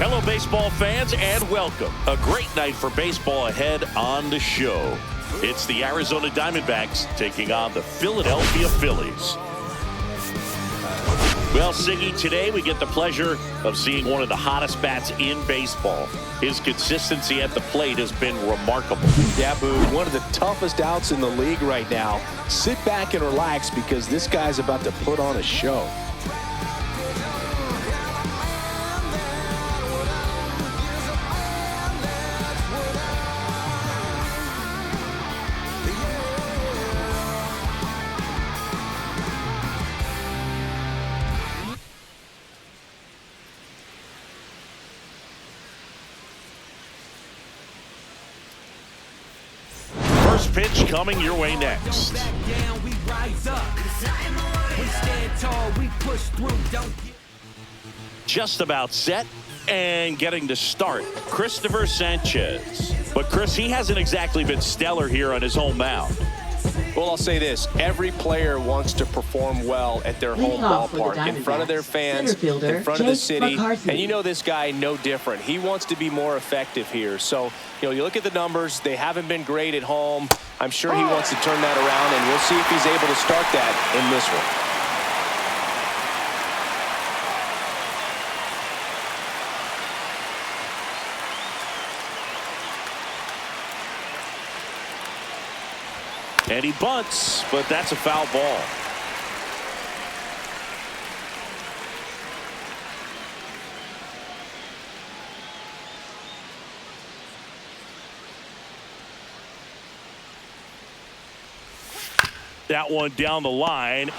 Hello, baseball fans, and welcome. A great night for baseball ahead on the show. It's the Arizona Diamondbacks taking on the Philadelphia Phillies. Well, Siggy, today we get the pleasure of seeing one of the hottest bats in baseball. His consistency at the plate has been remarkable. Yeah, Boo, one of the toughest outs in the league right now. Sit back and relax because this guy's about to put on a show. First pitch coming your way next. Just about set and getting to start, Christopher Sanchez. But Chris, he hasn't exactly been stellar here on his home mound. Well, I'll say this. Every player wants to perform well at their home ballpark, in front of their fans, in front of the city. And you know this guy no different. He wants to be more effective here. So, you look at the numbers. They haven't been great at home. I'm sure he wants to turn that around, and we'll see if he's able to start that in this one. And he bunts, but that's a foul ball. That one down the line.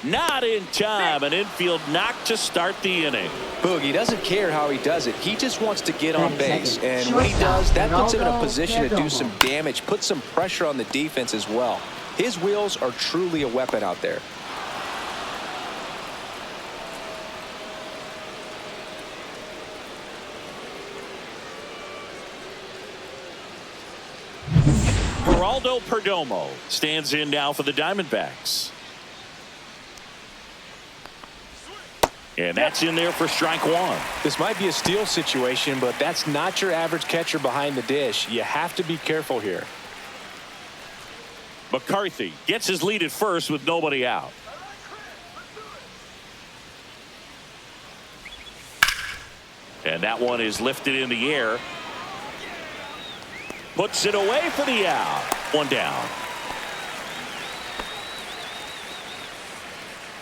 Not in time. An infield knock to start the inning. Boogie doesn't care how he does it. He just wants to get on base. And when he does, that puts him in a position to do some damage, put some pressure on the defense as well. His wheels are truly a weapon out there. Geraldo Perdomo stands in now for the Diamondbacks. And that's in there for strike one. This might be a steal situation, but that's not your average catcher behind the dish. You have to be careful here. McCarthy gets his lead at first with nobody out. And that one is lifted in the air. Puts it away for the out. One down.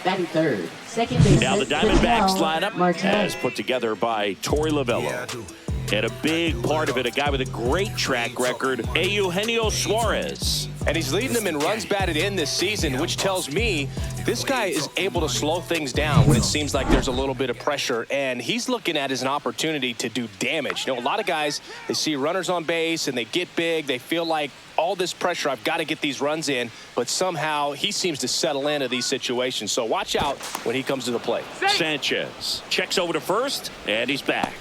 Batting third. Second base. Now the Diamondbacks lineup as put together by Torey Lovullo. And a big part of it, a guy with a great track record, Eugenio Suarez. And he's leading them in runs batted in this season, which tells me this guy is able to slow things down when it seems like there's a little bit of pressure. And he's looking at it as an opportunity to do damage. A lot of guys, they see runners on base and they get big. They feel like all this pressure, I've got to get these runs in. But somehow he seems to settle into these situations. So watch out when he comes to the plate. Sanchez checks over to first, and he's back.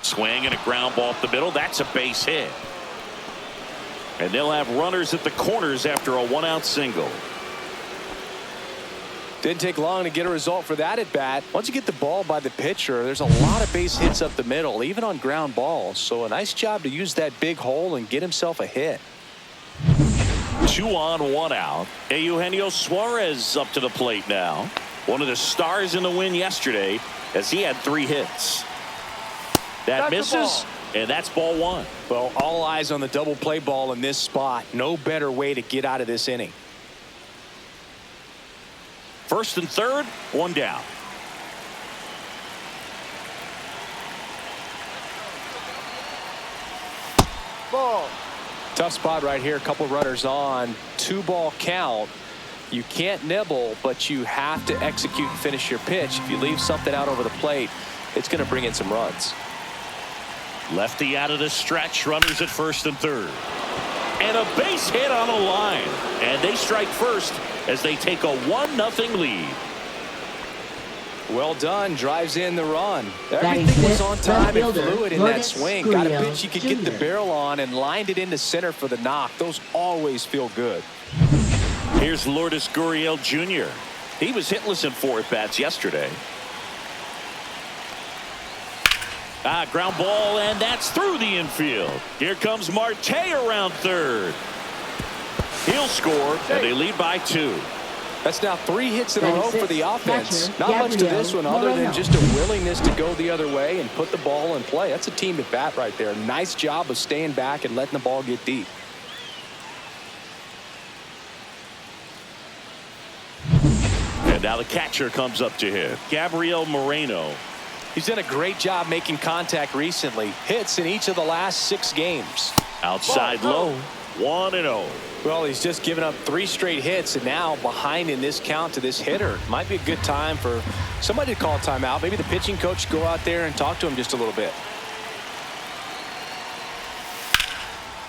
Swing and a ground ball up the middle. That's a base hit. And they'll have runners at the corners after a one-out single. Didn't take long to get a result for that at bat. Once you get the ball by the pitcher, there's a lot of base hits up the middle, even on ground balls. So a nice job to use that big hole and get himself a hit. 2 on, 1 out. Eugenio Suarez up to the plate now. One of the stars in the win yesterday as he had 3 hits. That misses, and that's ball 1. Well, all eyes on the double play ball in this spot. No better way to get out of this inning. First and third, 1 down. Ball. Tough spot right here. A couple runners on. 2-ball count. You can't nibble, but you have to execute and finish your pitch. If you leave something out over the plate, it's going to bring in some runs. Lefty out of the stretch, runners at first and third. And a base hit on a line. And they strike first as they take a 1-0 lead. Well done. Drives in the run. Batting Everything was fifth, on time and left fielder, fluid in that Cruz swing. Got a pitch he could get the Jr. barrel on and lined it into center for the knock. Those always feel good. Here's Lourdes Gurriel Jr. He was hitless in 4 at-bats yesterday. Ground ball, and that's through the infield. Here comes Marte around third. He'll score, and they lead by 2. That's now 3 hits in a row for the offense. Catcher, Not much to Gabriel this one other than Moreno. just a willingness to go the other way and put the ball in play. That's a team at bat right there. Nice job of staying back and letting the ball get deep. And now the catcher comes up to hit. Gabriel Moreno. He's done a great job making contact recently. Hits in each of the last 6 games. Outside low. 1-0. Well, he's just given up 3 straight hits and now behind in this count to this hitter. Might be a good time for somebody to call timeout. Maybe the pitching coach go out there and talk to him just a little bit.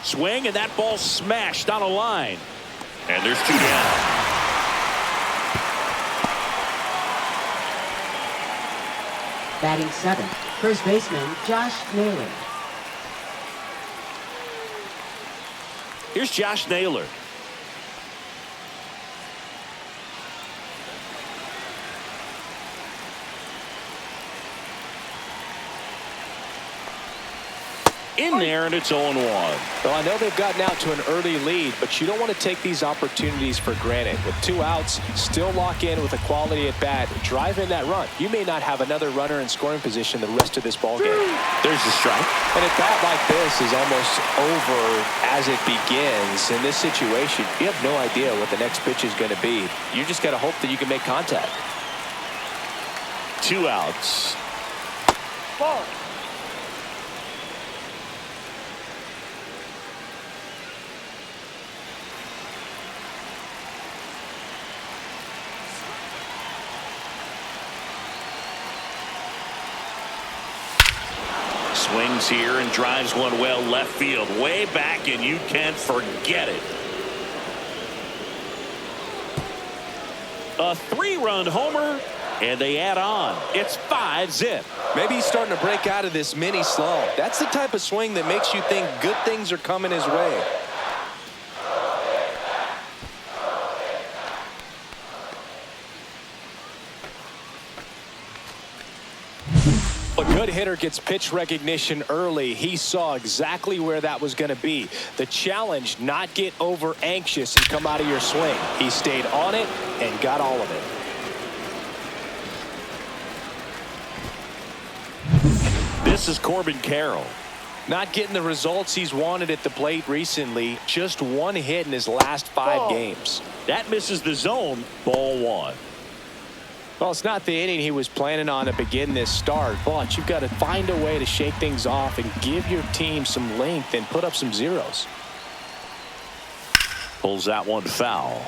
Swing, and that ball smashed on a line. And there's 2 down. Batting 7th, first baseman Josh Naylor. Here's Josh Naylor. In there, and it's 0-1. Well, I know they've gotten out to an early lead, but you don't want to take these opportunities for granted. With 2 outs, still lock in with a quality at bat, drive in that run. You may not have another runner in scoring position the rest of this ball game. There's the strike. And a bat like this is almost over as it begins. In this situation, you have no idea what the next pitch is going to be. You just got to hope that you can make contact. 2 outs. Ball. Swings here and drives one well left field, way back, and you can forget it. A 3-run homer, and they add on. It's 5-zip. Maybe he's starting to break out of this mini slump. That's the type of swing that makes you think good things are coming his way. A good hitter gets pitch recognition early. He saw exactly where that was going to be. The challenge, not get over anxious and come out of your swing. He stayed on it and got all of it. This is Corbin Carroll. Not getting the results he's wanted at the plate recently. Just 1 hit in his last 5 games. That misses the zone. Ball 1. Well, it's not the inning he was planning on to begin this start, but you've got to find a way to shake things off and give your team some length and put up some zeros. Pulls that one foul.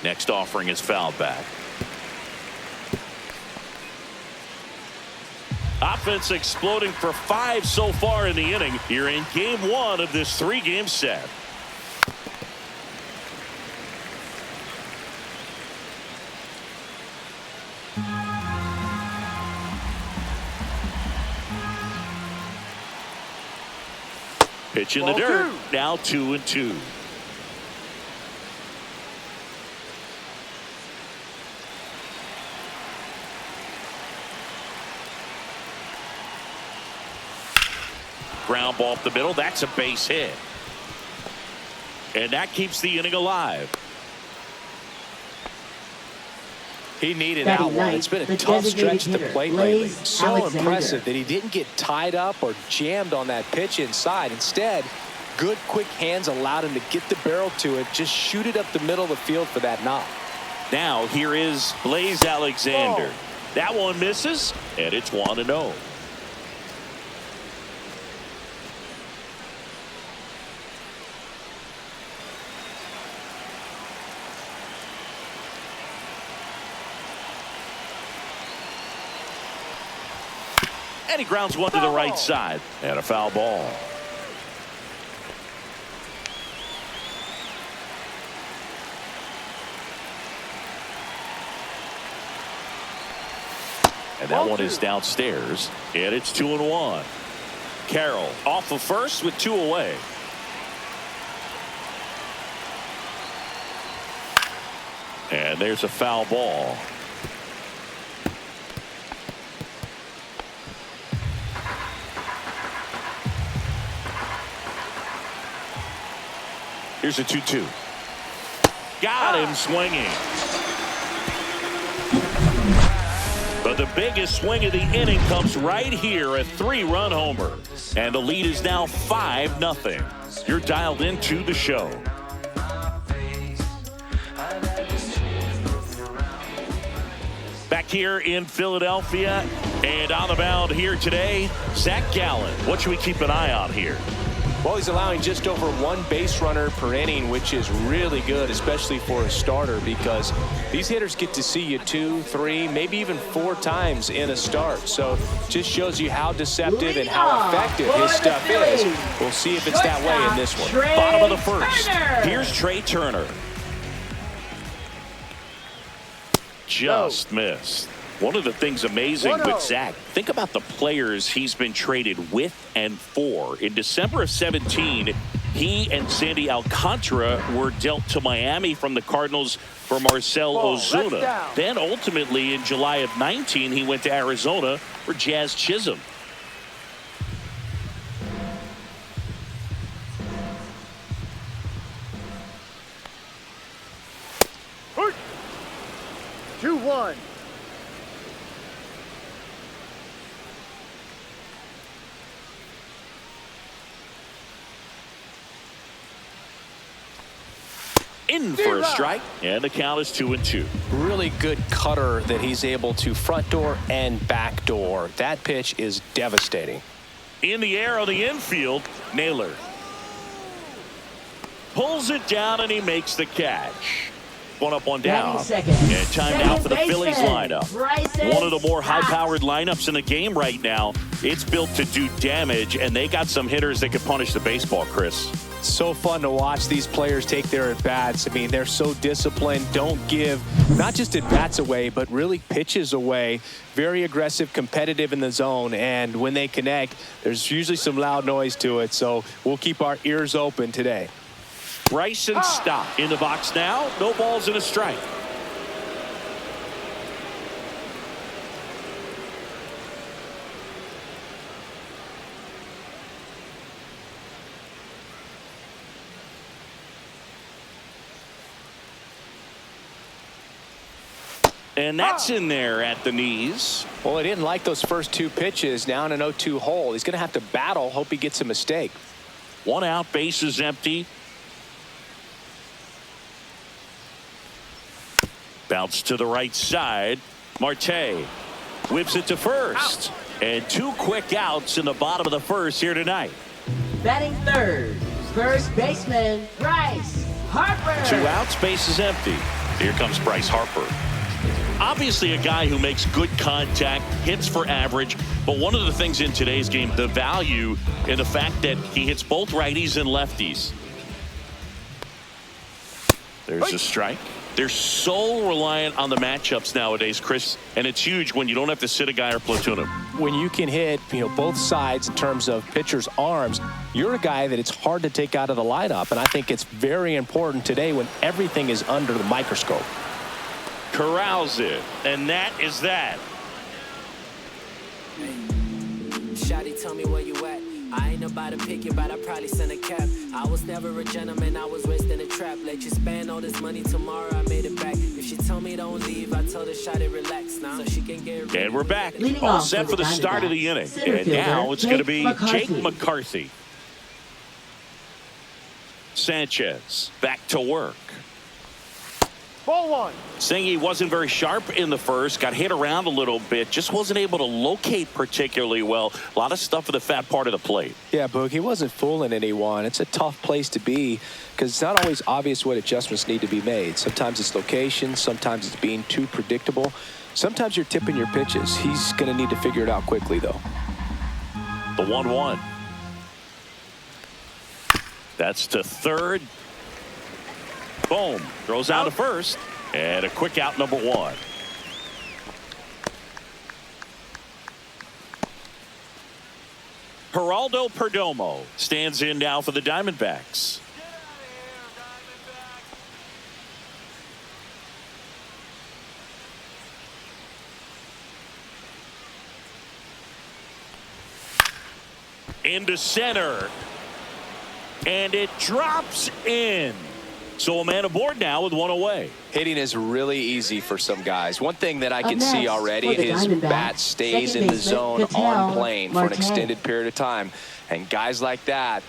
Next offering is fouled back. Offense exploding for 5 so far in the inning. You're in game 1 of this 3-game set. Pitch in the dirt. Now 2-2. Ground ball up the middle. That's a base hit. And that keeps the inning alive. He needed that one. It's been a tough stretch to play lately. So impressive that he didn't get tied up or jammed on that pitch inside. Instead, good quick hands allowed him to get the barrel to it. Just shoot it up the middle of the field for that knock. Now here is Blaze Alexander. That one misses, and it's 1-0. And he grounds one to the right side. And a foul ball. And that one is downstairs. And it's 2-1. Carroll off of first with 2 away. And there's a foul ball. Here's a 2-2. Got him swinging. But the biggest swing of the inning comes right here, a 3-run homer. And the lead is now 5-0. You're dialed into the show. Back here in Philadelphia, and on the mound here today, Zach Gallen. What should we keep an eye on here? Well, he's allowing just over 1 base runner per inning, which is really good, especially for a starter, because these hitters get to see you 2, 3, maybe even 4 times in a start. So just shows you how deceptive and how effective his stuff is. We'll see if it's that way in this one. Bottom of the first. Here's Trey Turner. Just missed. One of the things amazing with Zach, think about the players he's been traded with and for. In December of 17, he and Sandy Alcantara were dealt to Miami from the Cardinals for Marcell Ozuna. Then ultimately in July of 19, he went to Arizona for Jazz Chisholm. In for a strike, and the count is 2-2. Really good cutter that he's able to front door and back door. That pitch is devastating. In the air on the infield, Naylor pulls it down and he makes the catch. 1 up, 1 down. And time now for the Phillies lineup. One of the more high-powered lineups in the game right now. It's built to do damage, and they got some hitters that can punish the baseball, Chris. So fun to watch these players take their at-bats. I mean, they're so disciplined, don't give not just at-bats away, but really pitches away. Very aggressive, competitive in the zone, and when they connect, there's usually some loud noise to it, so we'll keep our ears open today. Bryson Stott in the box now. No balls and a strike. And that's in there at the knees. Well, he didn't like those first 2 pitches. Now in an 0-2 hole. He's going to have to battle. Hope he gets a mistake. 1 out, base is empty. Bounce to the right side. Marte whips it to first. And 2 quick outs in the bottom of the first here tonight. Batting third, first baseman, Bryce Harper. 2 outs, base is empty. Here comes Bryce Harper. Obviously a guy who makes good contact, hits for average, but one of the things in today's game, the value in the fact that he hits both righties and lefties. There's a strike. They're so reliant on the matchups nowadays, Chris, and it's huge when you don't have to sit a guy or platoon him. When you can hit, both sides in terms of pitchers' arms, you're a guy that it's hard to take out of the lineup, and I think it's very important today when everything is under the microscope. Corrals it, and that is that. Shawty, tell me where you at. I ain't about to pick you, but I probably send a cap. I was never a gentleman, I was raised in a trap. Let you spend all this money tomorrow, I made it back. If she tell me don't leave, I tell her shawty relax now, so she can get. And we're back, all set for the start of the inning. And now it's going to be Jake McCarthy. Sanchez back to work. Ball 1. Saying he wasn't very sharp in the first, got hit around a little bit, just wasn't able to locate particularly well. A lot of stuff at the fat part of the plate. Yeah, Boog, he wasn't fooling anyone. It's a tough place to be because it's not always obvious what adjustments need to be made. Sometimes it's location, sometimes it's being too predictable. Sometimes you're tipping your pitches. He's going to need to figure it out quickly, though. The 1-1. That's to third. Boom. Throws out to first. And a quick out, number 1. Geraldo Perdomo stands in now for the Diamondbacks. Into center. And it drops in. So a man aboard now with 1 away. Hitting is really easy for some guys. One thing that I can next, see already, his bat stays in the zone on plane for an extended period of time. And guys like that,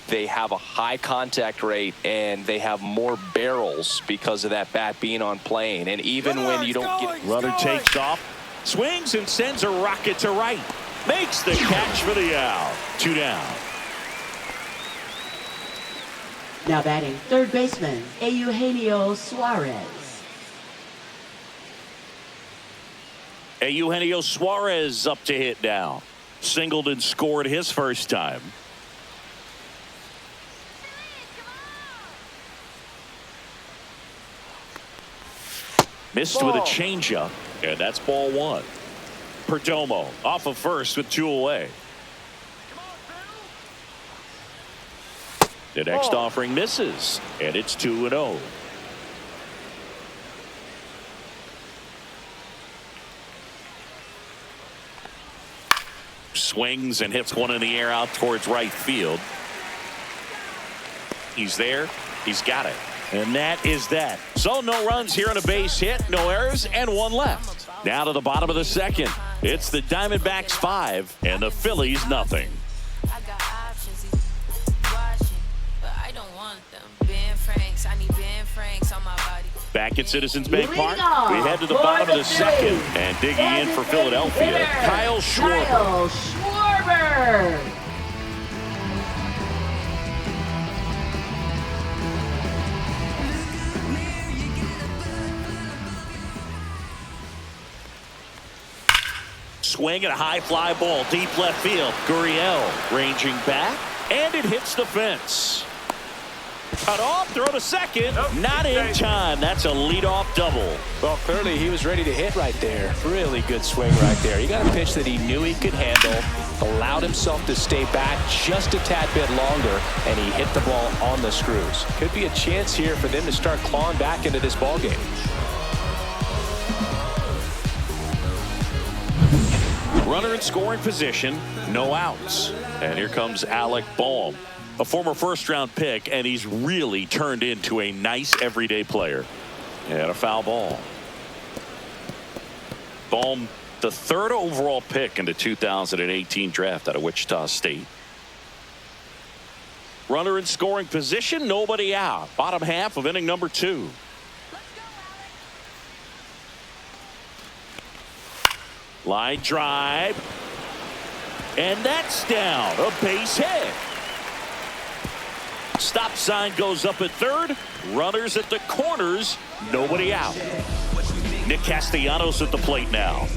they have a high contact rate and they have more barrels because of that bat being on plane. And even when you don't get... Runner takes off, swings and sends a rocket to right. Makes the catch for the out. 2 down. Now batting third baseman, Eugenio Suarez. Eugenio Suarez up to hit now. Singled and scored his first time. Missed with a changeup, and that's ball 1. Perdomo off of first with 2 away. The next offering misses, and it's 2-0. Swings and hits one in the air out towards right field. He's there. He's got it. And that is that. So no runs here on a base hit, no errors, and 1 left. Now to the bottom of the second. It's the Diamondbacks 5 and the Phillies nothing. Back at Citizens Bank Park, we head to the bottom of the second, and digging in for Philadelphia, Kyle Schwarber. Swing and a high fly ball, deep left field. Gurriel ranging back, and it hits the fence. Cut off, throw to second. Not in time. That's a leadoff double. Well, clearly he was ready to hit right there. Really good swing right there. He got a pitch that he knew he could handle, allowed himself to stay back just a tad bit longer, and he hit the ball on the screws. Could be a chance here for them to start clawing back into this ball game. Runner in scoring position, no outs. And here comes Alec Bohm, a former first-round pick, and he's really turned into a nice everyday player. And a foul ball. Bohm, the 3rd overall pick in the 2018 draft out of Wichita State. Runner in scoring position, nobody out. Bottom half of inning number 2. Line drive. And that's down. A base hit. Stop sign goes up at third. Runners at the corners. Nobody out. Nick Castellanos at the plate now.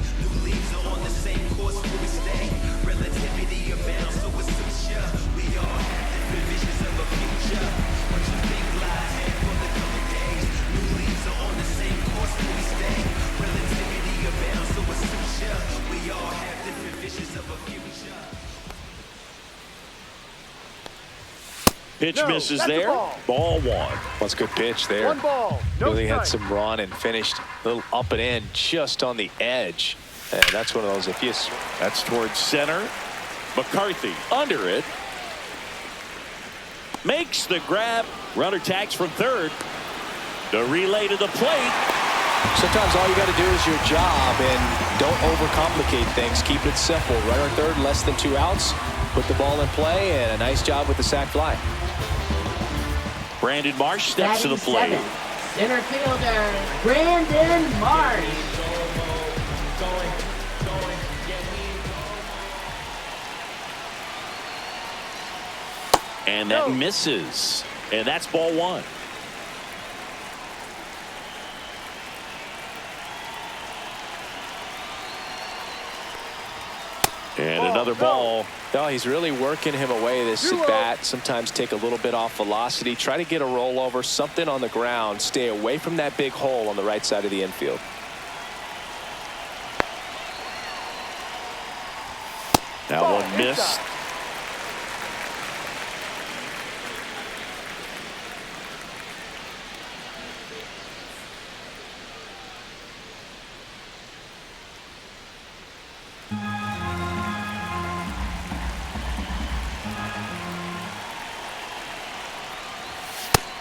Pitch misses there. Ball 1. That's a good pitch there. 1 ball. No really had strike. some run and finished a little up and in just on the edge. And that's one of those, if you... That's towards center. McCarthy under it. Makes the grab. Runner tags from third. The relay to the plate. Sometimes all you got to do is your job and don't overcomplicate things. Keep it simple. Runner third, less than 2 outs. Put the ball in play, and a nice job with the sac fly. Brandon Marsh steps to the plate. Center fielder, Brandon Marsh. And that misses. And that's ball 1. And another another ball. No, he's really working him away, this at bat. Sometimes take a little bit off velocity. Try to get a rollover, something on the ground. Stay away from that big hole on the right side of the infield. That one missed.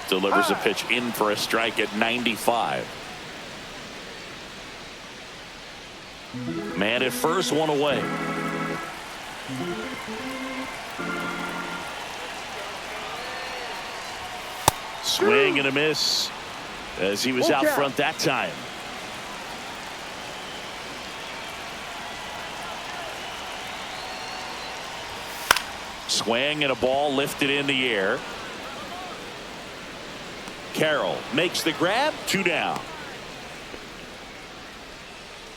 Delivers a pitch in for a strike at 95. Man at first, one away. Swing and a miss as he was out front that time. Swing and a ball lifted in the air. Carroll makes the grab, 2 down.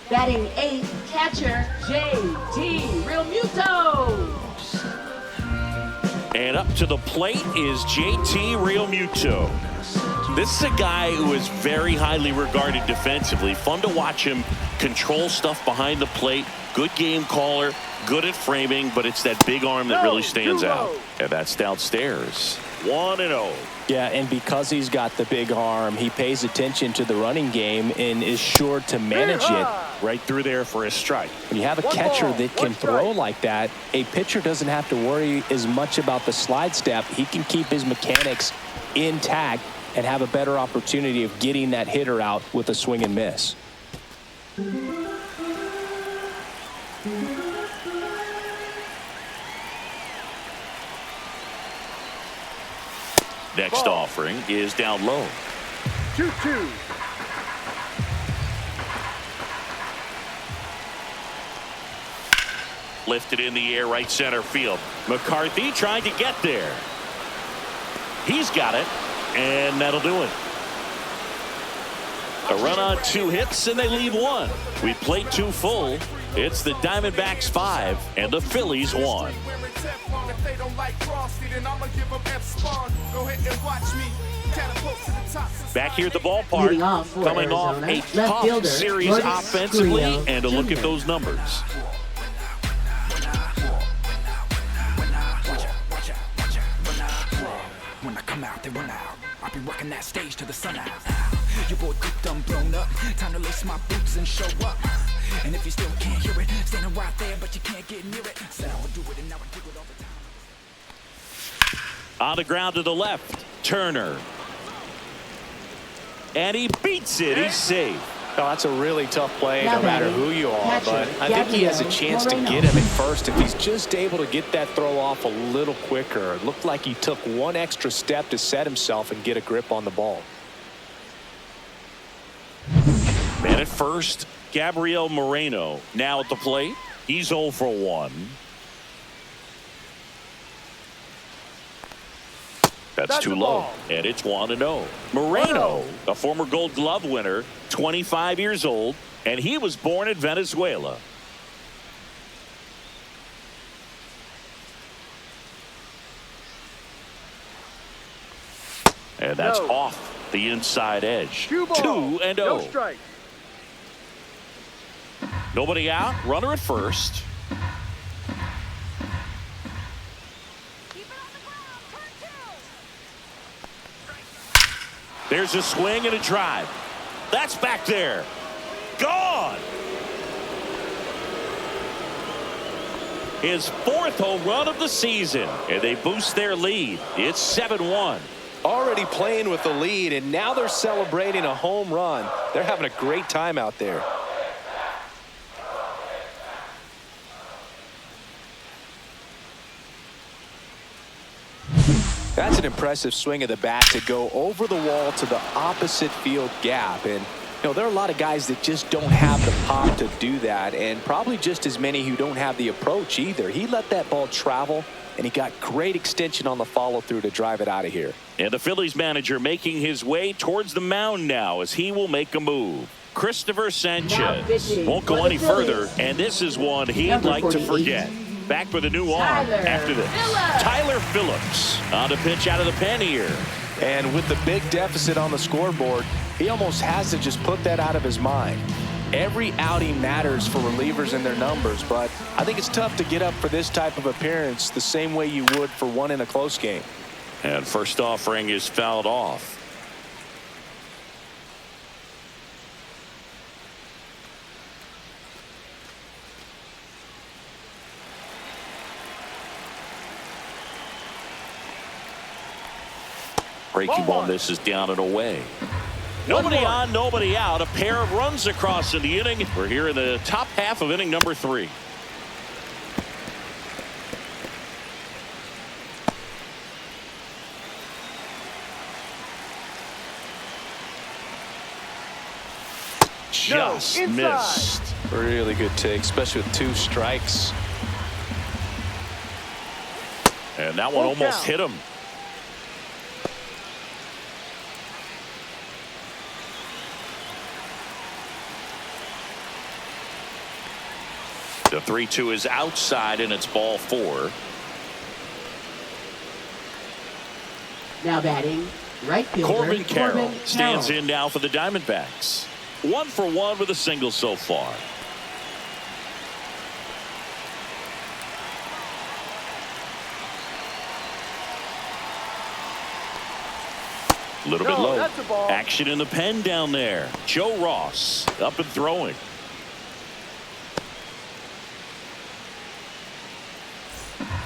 Batting 8th, catcher J.T. Realmuto. And up to the plate is J.T. Realmuto. This is a guy who is very highly regarded defensively. Fun to watch him control stuff behind the plate. Good game caller, good at framing, but it's that big arm that really stands out. And that's downstairs. 1-0. Yeah, and because he's got the big arm, he pays attention to the running game and is sure to manage it. Right through there for a strike. When you have a catcher that can throw like that, a pitcher doesn't have to worry as much about the slide step. He can keep his mechanics intact and have a better opportunity of getting that hitter out with a swing and miss. Next offering is down low. 2-2. Lifted in the air, right center field. McCarthy trying to get there. He's got it, and that'll do it. A run on 2 hits, and they leave 1. We played 2 full. It's the Diamondbacks 5 and the Phillies 1. Back here at the ballpark, coming off a tough series offensively, and a look at those numbers. When I come out, they run out. I'll be working that stage till the sun out. Your boy cooked, I'm blown up. Time to lace my boots and show up. And if you still can't hear it, standing right there, but you can't get near it. Said I would do it, and now I do it all the time. On the ground to the left, Turner. And he beats it. He's safe. Oh, that's a really tough play, no matter who you are. But I think he has a chance to Moreno. get him at first if he's just able to get that throw off a little quicker. It looked like he took one extra step to set himself and get a grip on the ball. Man at first, Gabriel Moreno now at the plate. He's 0 for 1. That's too low, and it's 1-0. Moreno, a former Gold Glove winner, 25 years old, and he was born in Venezuela. And that's off the inside edge. 2-0. No strike. Nobody out. Runner at first. There's a swing and a drive. That's back there. Gone. His 4th home run of the season, and they boost their lead. It's 7-1. Already playing with the lead, and now they're celebrating a home run. They're having a great time out there. That's an impressive swing of the bat to go over the wall to the opposite field gap. And, you know, there are a lot of guys that just don't have the pop to do that, and probably just as many who don't have the approach either. He let that ball travel, and he got great extension on the follow-through to drive it out of here. And the Phillies manager making his way towards the mound now as he will make a move. Christopher Sanchez won't go any further, and this is one he'd like to forget. Back with a new arm after this. Tyler Phillips on the pitch out of the pen here. And with the big deficit on the scoreboard, he almost has to just put that out of his mind. Every outing matters for relievers and their numbers, but I think it's tough to get up for this type of appearance the same way you would for one in a close game. And first offering is fouled off. Breaking ball, this is down and away. Nobody on, nobody out. A pair of runs across in the inning. We're here in the top half of inning number 3. Just missed. Really good take, especially with 2 strikes. And that one almost hit him. The 3-2 is outside, and it's ball 4. Now batting, right fielder Corbin Carroll stands in now for the Diamondbacks. 1 for 1 with a single so far. A little bit low. Action in the pen down there. Joe Ross up and throwing.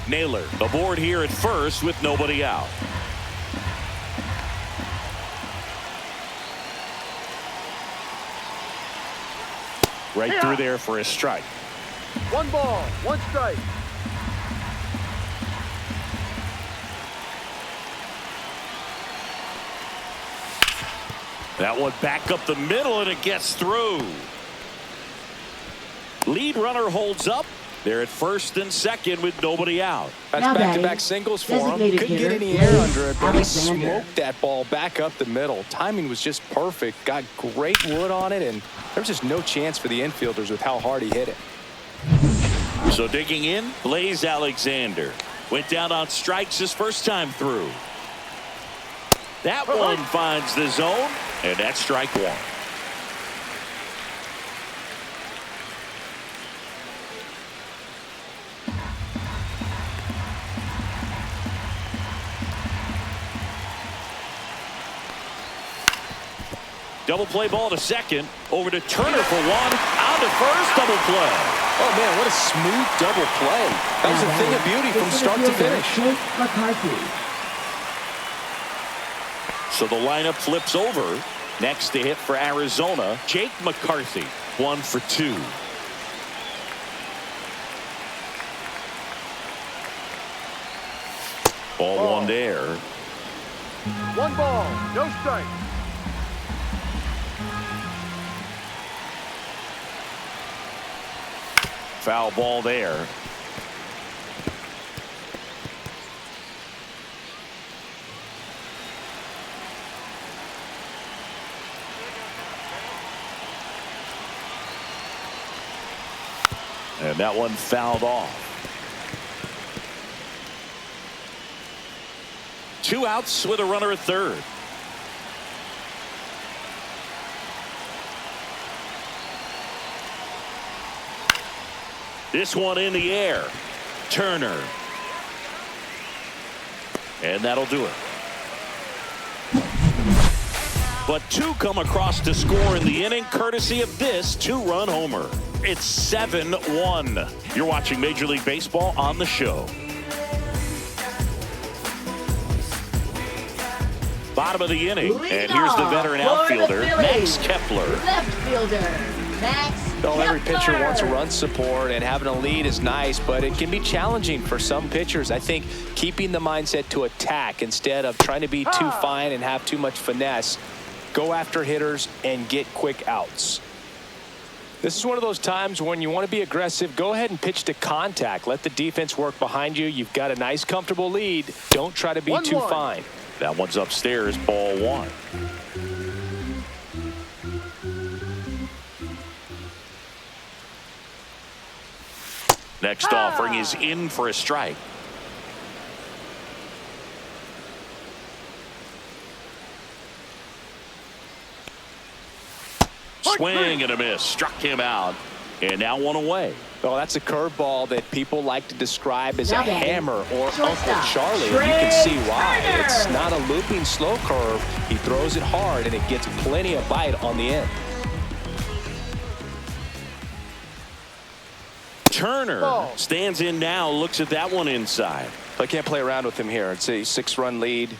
Naylor aboard here at first with nobody out. Right through there for a strike. 1 ball, 1 strike. That one back up the middle, and it gets through. Lead runner holds up. They're at first and second with nobody out. That's back-to-back singles for him. Couldn't get any air under it, but he smoked that ball back up the middle. Timing was just perfect. Got great wood on it, and there's just no chance for the infielders with how hard he hit it. So digging in, Blaze Alexander. Went down on strikes his first time through. That one finds the zone, and that's strike 1. Double play ball to second. Over to Turner for 1. On to first. Double play. Oh, man, what a smooth double play. That was a thing of beauty from start to finish. So the lineup flips over. Next to hit for Arizona, Jake McCarthy. 1 for 2. Ball 1 there. 1 ball, no strike. Foul ball there. And that one fouled off. 2 outs with a runner at third. This one in the air. Turner. And that'll do it. But 2 come across to score in the inning, courtesy of this 2-run homer. It's 7-1. You're watching Major League Baseball on the show. Bottom of the inning. And here's the veteran outfielder, Max Kepler. Left fielder, Max Well, every pitcher Kepler. wants a run support, and having a lead is nice, but it can be challenging for some pitchers. I think keeping the mindset to attack instead of trying to be too fine and have too much finesse. Go after hitters and get quick outs. This is one of those times when you want to be aggressive. Go ahead and pitch to contact. Let the defense work behind you. You've got a nice, comfortable lead. Don't try to be too fine. That one's upstairs, ball 1. Next offering is in for a strike. Swing and a miss. Struck him out. And now one away. Well, that's a curveball that people like to describe as a hammer or Shortstop. Uncle Charlie. You can see why. It's not a looping slow curve. He throws it hard, and it gets plenty of bite on the end. Turner stands in now, looks at that one inside. I can't play around with him here. It's a 6-run lead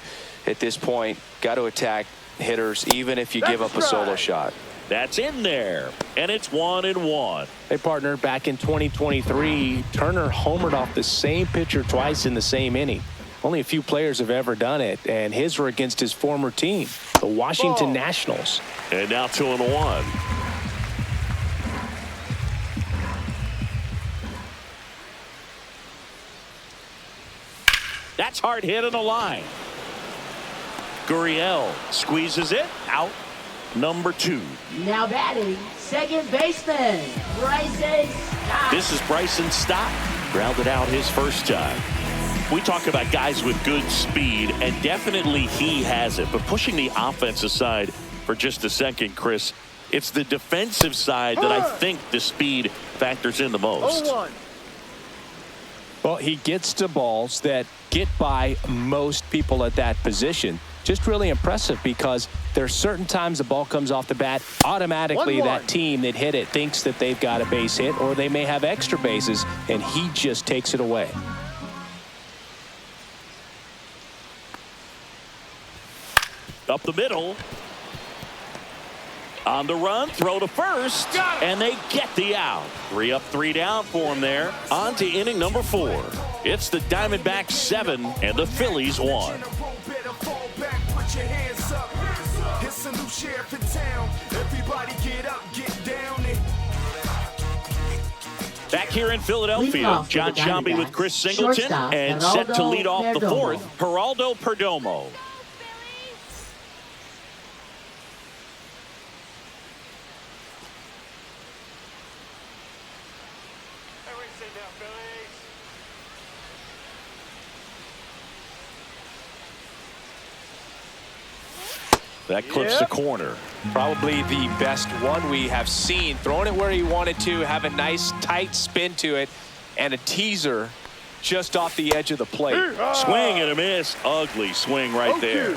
at this point. Got to attack hitters, even if you give up a solo shot. That's in there, and it's 1-1. Hey, partner, back in 2023, Turner homered off the same pitcher twice in the same inning. Only a few players have ever done it, and his were against his former team, the Washington Nationals. And now 2-1. That's hard hit on the line. Gurriel squeezes it out. Number 2. Now batting, second baseman, Bryson Stott. This is Bryson Stott. Grounded out his first time. We talk about guys with good speed, and definitely he has it. But pushing the offense aside for just a second, Chris, it's the defensive side that I think the speed factors in the most. 0-1. Well, he gets to balls that get by most people at that position. Just really impressive because there are certain times the ball comes off the bat, automatically 1-1. that team that hit it thinks that they've got a base hit, or they may have extra bases, and he just takes it away. Up the middle. On the run, throw to first, and they get the out. 3 up, 3 down for him there. On to inning number 4. It's the Diamondbacks 7 and the Phillies 1. Back here in Philadelphia, John Sciambi with Chris Singleton, and set to lead off the 4th, Geraldo Perdomo. That clips the corner. Probably the best one we have seen. Throwing it where he wanted to, have a nice tight spin to it, and a teaser just off the edge of the plate. Swing and a miss. Ugly swing right there.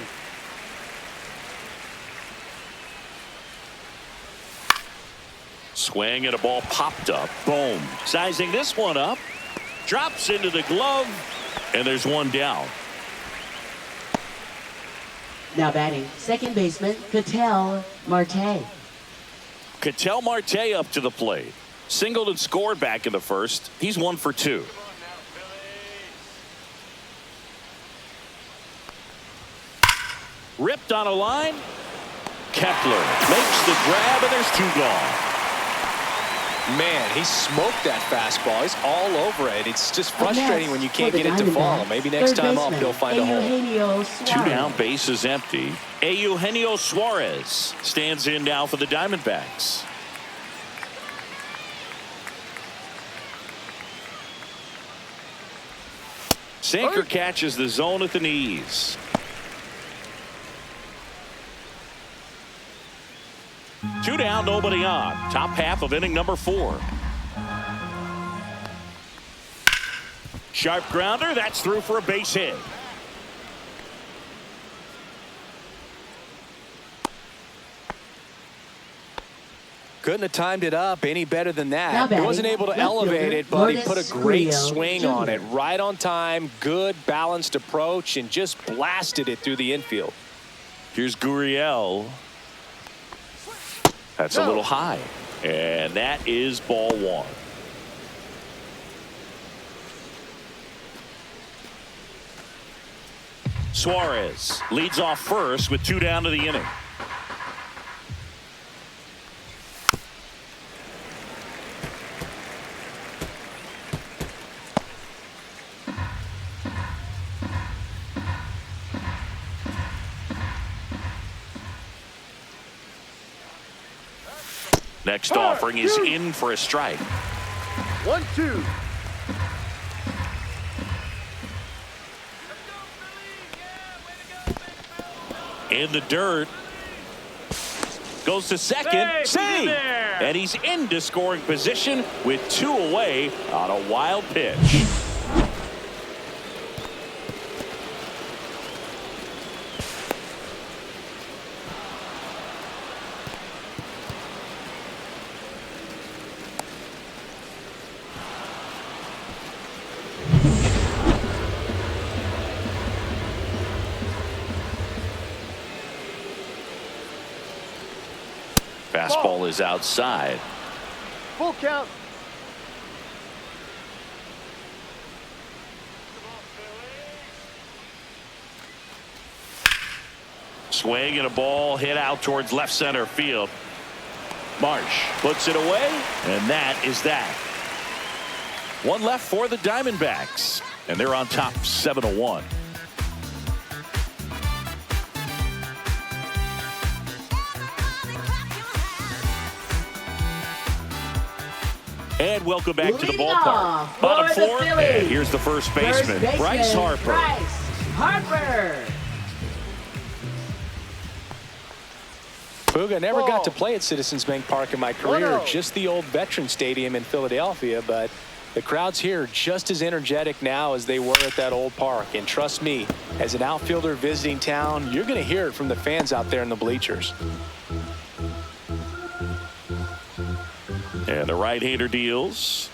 Swing and a ball popped up. Boom. Sizing this one up. Drops into the glove, and there's one down. Now batting, second baseman, Ketel Marte. Ketel Marte up to the plate. Singled and scored back in the first. He's 1 for 2. Ripped on a line. Kepler makes the grab, and there's 2 gone. Man, he smoked that fastball. He's all over it. It's just frustrating when you can't get it to fall. Maybe next time up he'll find a hole. 2 down, bases empty. Eugenio Suarez stands in now for the Diamondbacks. Sinker catches the zone at the knees. 2 down, nobody on. Top half of inning number 4. Sharp grounder. That's through for a base hit. Couldn't have timed it up any better than that. He wasn't able to elevate it, but he put a great swing on it. Right on time, good balanced approach, and just blasted it through the infield. Here's Gurriel. That's a little high. And that is ball 1. Suarez leads off first with 2 down to the inning. Next offering is in for a strike. 1-2. In the dirt. Goes to second. Save! And he's into scoring position with 2 away on a wild pitch. Fastball is outside. Full count. Swing and a ball hit out towards left center field. Marsh puts it away, and that is that. One left for the Diamondbacks, and they're on top 7-1. And welcome back to the ballpark. Bottom 4, and here's the first baseman, Bryce Harper. Puga never got to play at Citizens Bank Park in my career, just the old Veteran Stadium in Philadelphia, but the crowds here are just as energetic now as they were at that old park. And trust me, as an outfielder visiting town, you're going to hear it from the fans out there in the bleachers. And the right-hander deals.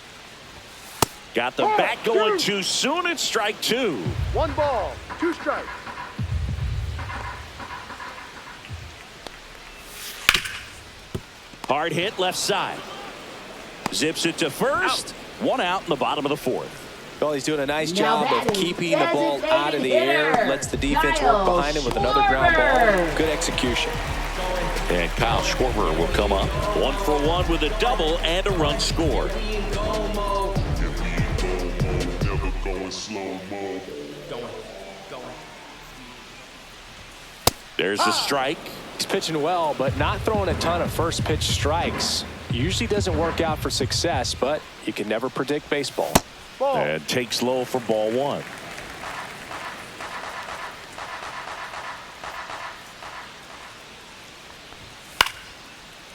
Got the bat going too soon. It's strike 2. 1 ball, 2 strikes. Hard hit left side. Zips it to first. 1 out in the bottom of the 4th. Well, he's doing a nice job of keeping the ball out of the air. Lets the defense work behind him with another ground ball. Good execution. And Kyle Schwarber will come up 1 for 1 with a double and a run scored. There's a strike. He's pitching well, but not throwing a ton of first pitch strikes. Usually doesn't work out for success, but you can never predict baseball. And takes low for ball 1.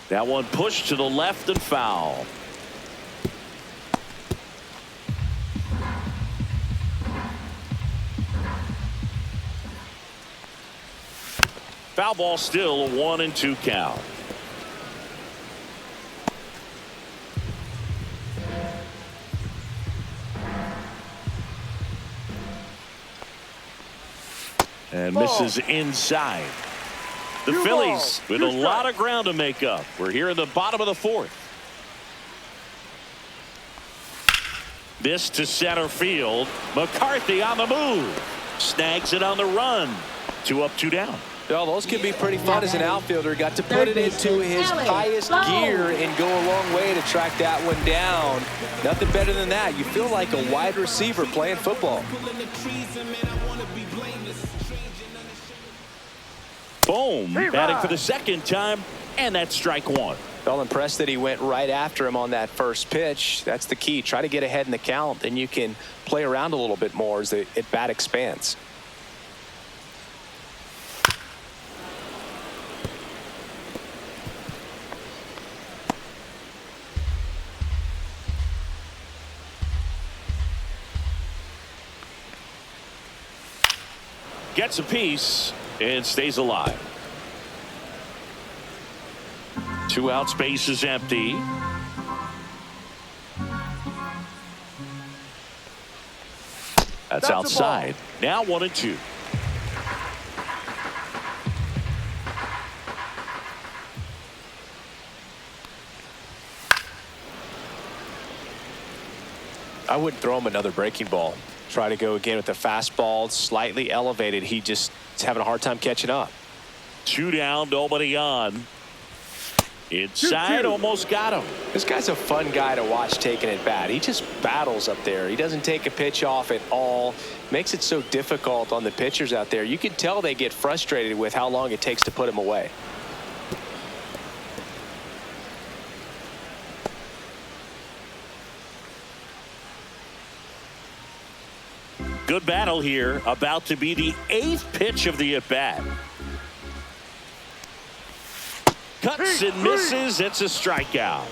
That one pushed to the left and foul. Foul ball, still a 1-2 count. And misses inside. The Phillies with a lot of ground to make up. We're here in the bottom of the 4th. This to center field. McCarthy on the move. Snags it on the run. 2 up, 2 down. Well, those can be pretty fun as an outfielder. Got to put it into his highest gear and go a long way to track that one down. Nothing better than that. You feel like a wide receiver playing football. Boom. Batting for the second time, and that's strike 1. Well, impressed that he went right after him on that first pitch. That's the key. Try to get ahead in the count, then you can play around a little bit more as the at-bat expands. Gets a piece and stays alive. 2 out, space is empty. That's outside. Now 1-2. I wouldn't throw him another breaking ball. Try to go again with the fastball, slightly elevated. He just is having a hard time catching up. 2 down, nobody on. Inside, almost got him. This guy's a fun guy to watch taking at bat. He just battles up there. He doesn't take a pitch off at all. Makes it so difficult on the pitchers out there. You can tell they get frustrated with how long it takes to put him away. Good battle here. About to be the 8th pitch of the at-bat. Cuts and misses. It's a strikeout.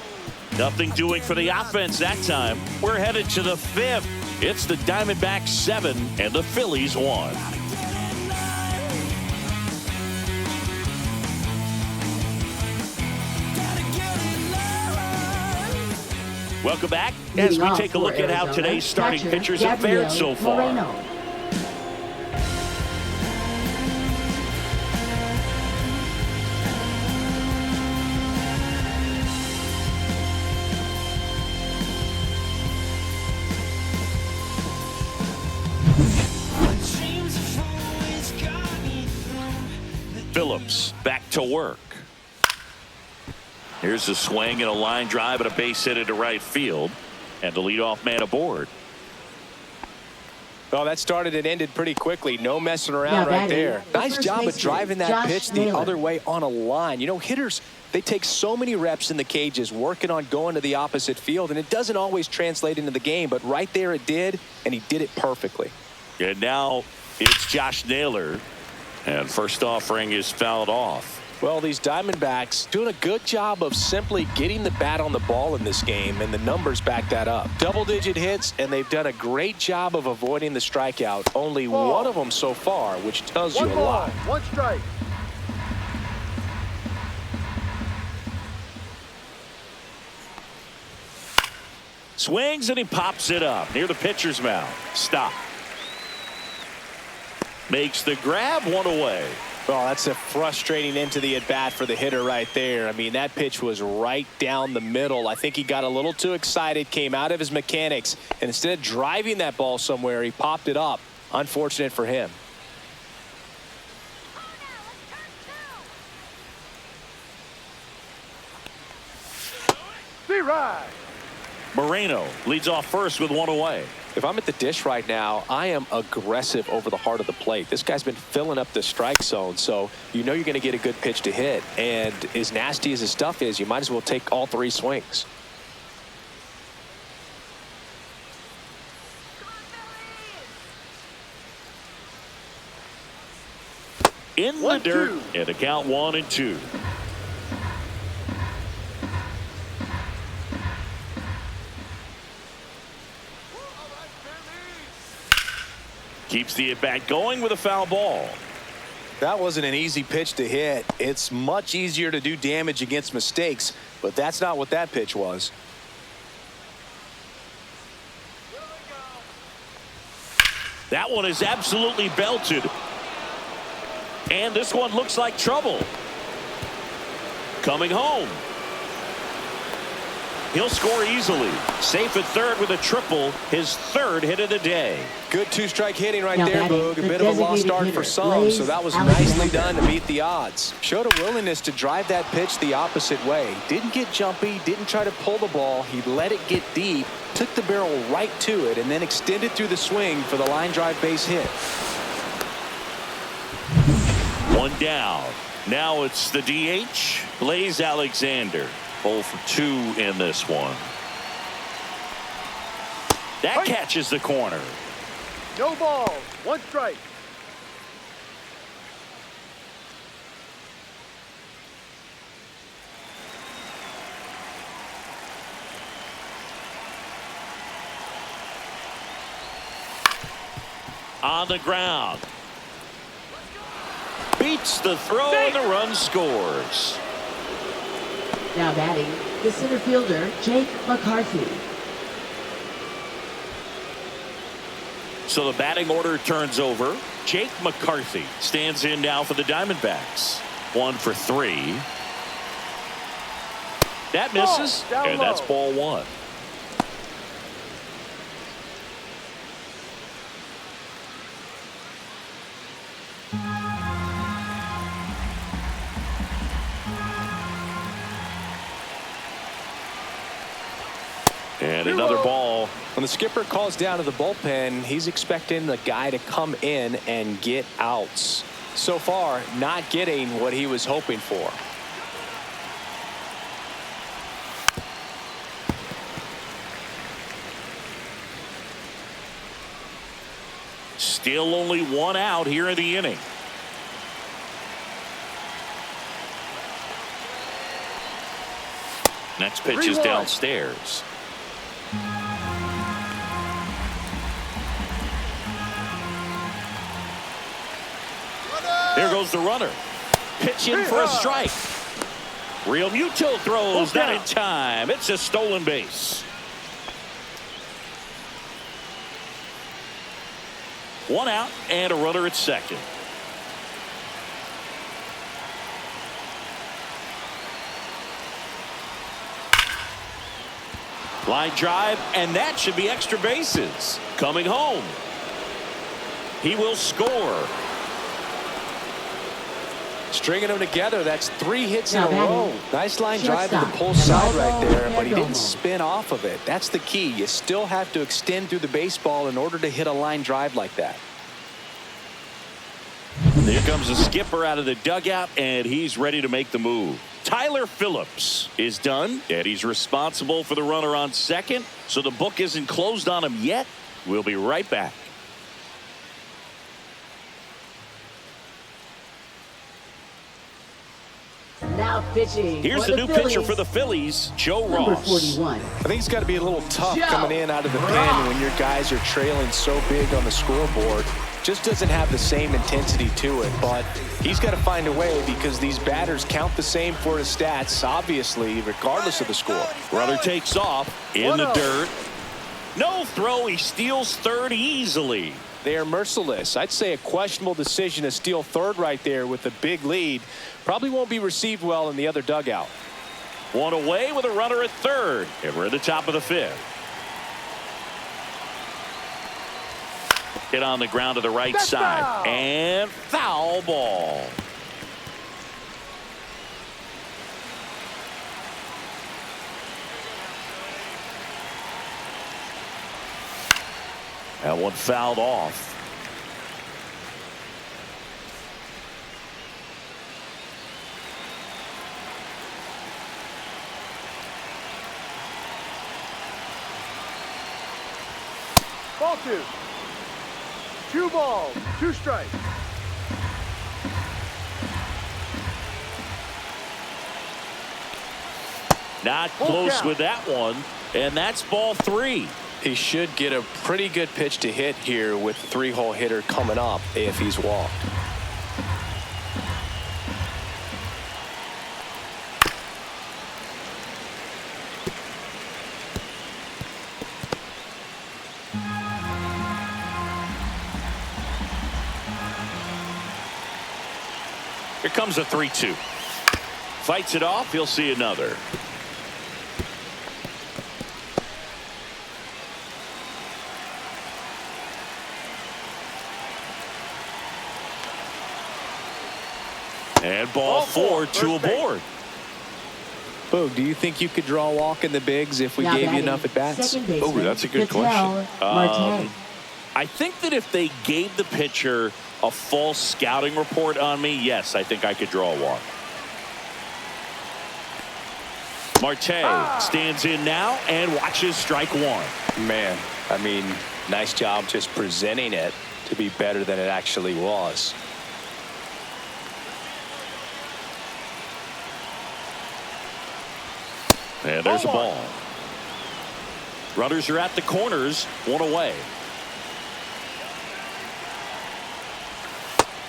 Nothing doing for the offense that time. We're headed to the 5th. It's the Diamondbacks 7 and the Phillies 1. Welcome back as we take a look at how today's starting pitchers have fared so far. Phillips back to work. Here's a swing and a line drive and a base hit into right field. And the leadoff man aboard. Well, that started and ended pretty quickly. No messing around right there. Nice job of driving that pitch the other way on a line. You know, hitters, they take so many reps in the cages working on going to the opposite field, and it doesn't always translate into the game, but right there it did, and he did it perfectly. And now it's Josh Naylor, and first offering is fouled off. Well, these Diamondbacks doing a good job of simply getting the bat on the ball in this game, and the numbers back that up. Double-digit hits, and they've done a great job of avoiding the strikeout. Only one of them so far, which tells you a lot. One strike. Swings and he pops it up near the pitcher's mound. Stop. Makes the grab, one away. Well, that's a frustrating end to the at-bat for the hitter right there. I mean, that pitch was right down the middle. I think he got a little too excited, came out of his mechanics, and instead of driving that ball somewhere, he popped it up. Unfortunate for him. Be right. Moreno leads off first with one away. If I'm at the dish right now, I am aggressive over the heart of the plate. This guy's been filling up the strike zone, so you know you're going to get a good pitch to hit. And as nasty as his stuff is, you might as well take all 3 swings. In the dirt, and a count 1-2. Keeps the at-bat going with a foul ball. That wasn't an easy pitch to hit. It's much easier to do damage against mistakes, but that's not what that pitch was. That one is absolutely belted. And this one looks like trouble. Coming home. He'll score easily. Safe at third with a triple, his 3rd hit of the day. Good 2-strike hitting right there, Boog. A bit of a lost start for some, so that was nicely done to beat the odds. Showed a willingness to drive that pitch the opposite way. Didn't get jumpy, didn't try to pull the ball. He let it get deep, took the barrel right to it, and then extended through the swing for the line drive base hit. One down. Now it's the DH, Blaze Alexander. 0 for 2 in this one. That catches the corner. No balls. 1 strike. On the ground. Beats the throw and the run scores. Now batting, the center fielder, Jake McCarthy. So the batting order turns over. Jake McCarthy stands in now for the Diamondbacks. 1 for 3. That misses, and that's ball 1. And another ball. When the skipper calls down to the bullpen, he's expecting the guy to come in and get outs. So far, not getting what he was hoping for. Still only 1 out here in the inning. Next pitch is downstairs. There goes the runner. Pitch in for a strike. Real Muto throws that in time. It's a stolen base. One out and a runner at second. Line drive, and that should be extra bases. Coming home. He will score. Stringing them together, that's 3 hits in a Now row. Nice line drive to the pull side right there, but he didn't spin off of it. That's the key. You still have to extend through the baseball in order to hit a line drive like that. Here comes the skipper out of the dugout, and he's ready to make the move. Tyler Phillips is done, and he's responsible for the runner on second, so the book isn't closed on him yet. We'll be right back. Now pitching. Here's for the new Phillies, pitcher for the Phillies, Joe number Ross. 41. I think it's got to be a little tough Joe coming in out of the pen Ross. when your guys are trailing so big on the scoreboard. Just doesn't have the same intensity to it, but he's got to find a way because these batters count the same for his stats, obviously, regardless of the score. Runner takes off in the dirt. No throw. He steals third easily. They are merciless. I'd say a questionable decision to steal third right there with a big lead. Probably won't be received well in the other dugout. One away with a runner at third, and we're at the top of the fifth. Hit on the ground to the right side, and foul ball. That one fouled off. Ball 2. 2 balls, 2 strikes. Not close with that one, and that's ball 3. He should get a pretty good pitch to hit here with the 3-hole hitter coming up if he's walked. Here comes a 3-2. Fights it off. He'll see another. And ball 4, 2 aboard. Boog, do you think you could draw a walk in the bigs if we Now gave you batting, enough at bats? second baseman, Oh, that's a good Vital question. Marte. I think that if they gave the pitcher a false scouting report on me, yes, I think I could draw a walk. Marte stands in now and watches strike 1. Man, I mean, nice job just presenting it to be better than it actually was. And there's a ball. Runners are at the corners, 1 away.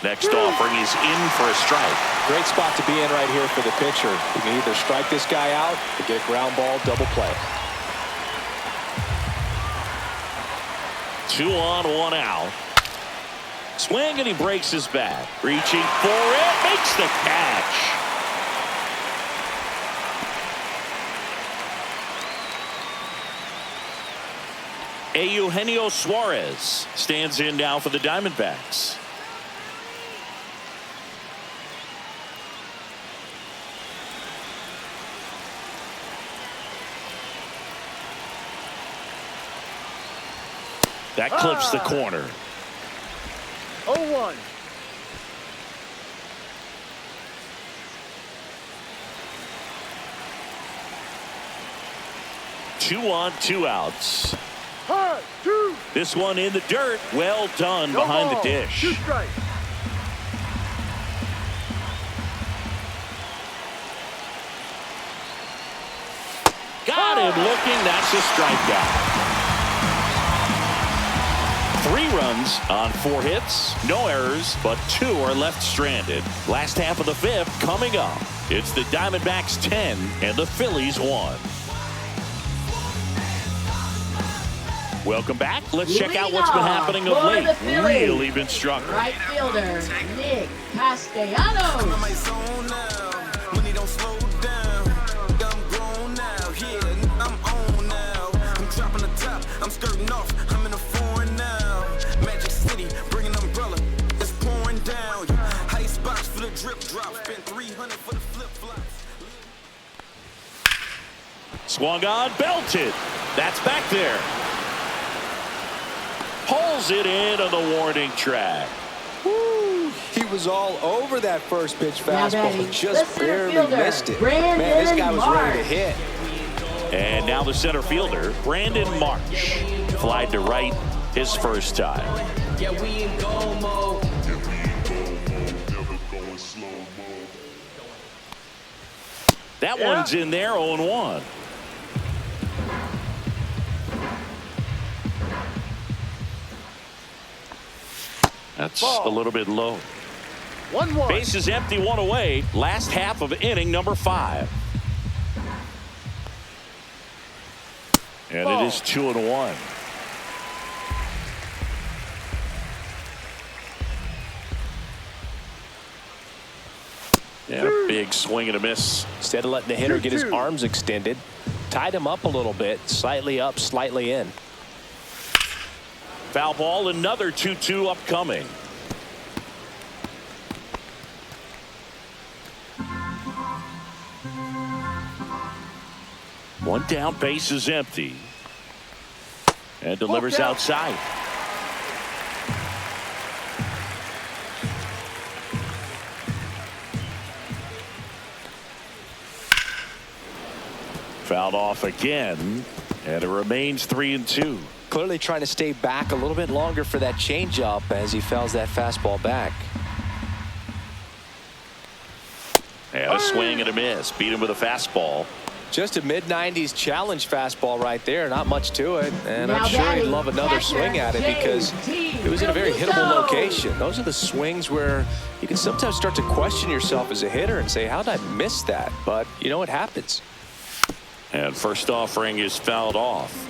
Next offering is in for a strike. Great spot to be in right here for the pitcher. You can either strike this guy out or get ground ball, double play. 2 on, 1 out. Swing, and he breaks his bat. Reaching for it, makes the catch. Eugenio Suarez stands in now for the Diamondbacks. That clips the corner. 0-1. Two on, 2 outs. Hard, 2. This one in the dirt. Well done No behind ball, the dish. 2 strikes. Got him looking. That's a strikeout. 3 runs on 4 hits, no errors, but 2 are left stranded. Last half of the 5th coming up. It's the Diamondbacks 10 and the Phillies 1. Welcome back. Let's check out what's been happening of late. Really been struggling. Right fielder, Nick Castellanos. I'm skirting off, I'm in a foreign now. Magic City, bring an umbrella, it's pouring down. Ice box for the drip drop, spent 300 for the flip flops. Swung on, belted. That's back there. Pulls it in on the warning track. Woo. He was all over that first pitch fastball, but just barely missed it. Man, this guy was ready to hit. And now the center fielder, Brandon March, flied to right his first time. Yeah, we in go mode. That one's in there, 0-1. That's a little bit low. 1-1. Base is empty, 1 away. Last half of inning number 5. And it is 2-1. Yeah, big swing and a miss. Instead of letting the hitter get his arms extended, tied him up a little bit, slightly up, slightly in. Foul ball, another 2-2 upcoming. One down, base is empty. And delivers outside. Fouled off again, and it remains 3-2. Clearly trying to stay back a little bit longer for that changeup as he fouls that fastball back. And a swing and a miss. Beat him with a fastball. Just a mid-90s challenge fastball right there. Not much to it. And Now I'm sure he'd batting, love another swing at it because it was in a very hittable location. Those are the swings where you can sometimes start to question yourself as a hitter and say, how did I miss that? But, you know, it happens. And first offering is fouled off.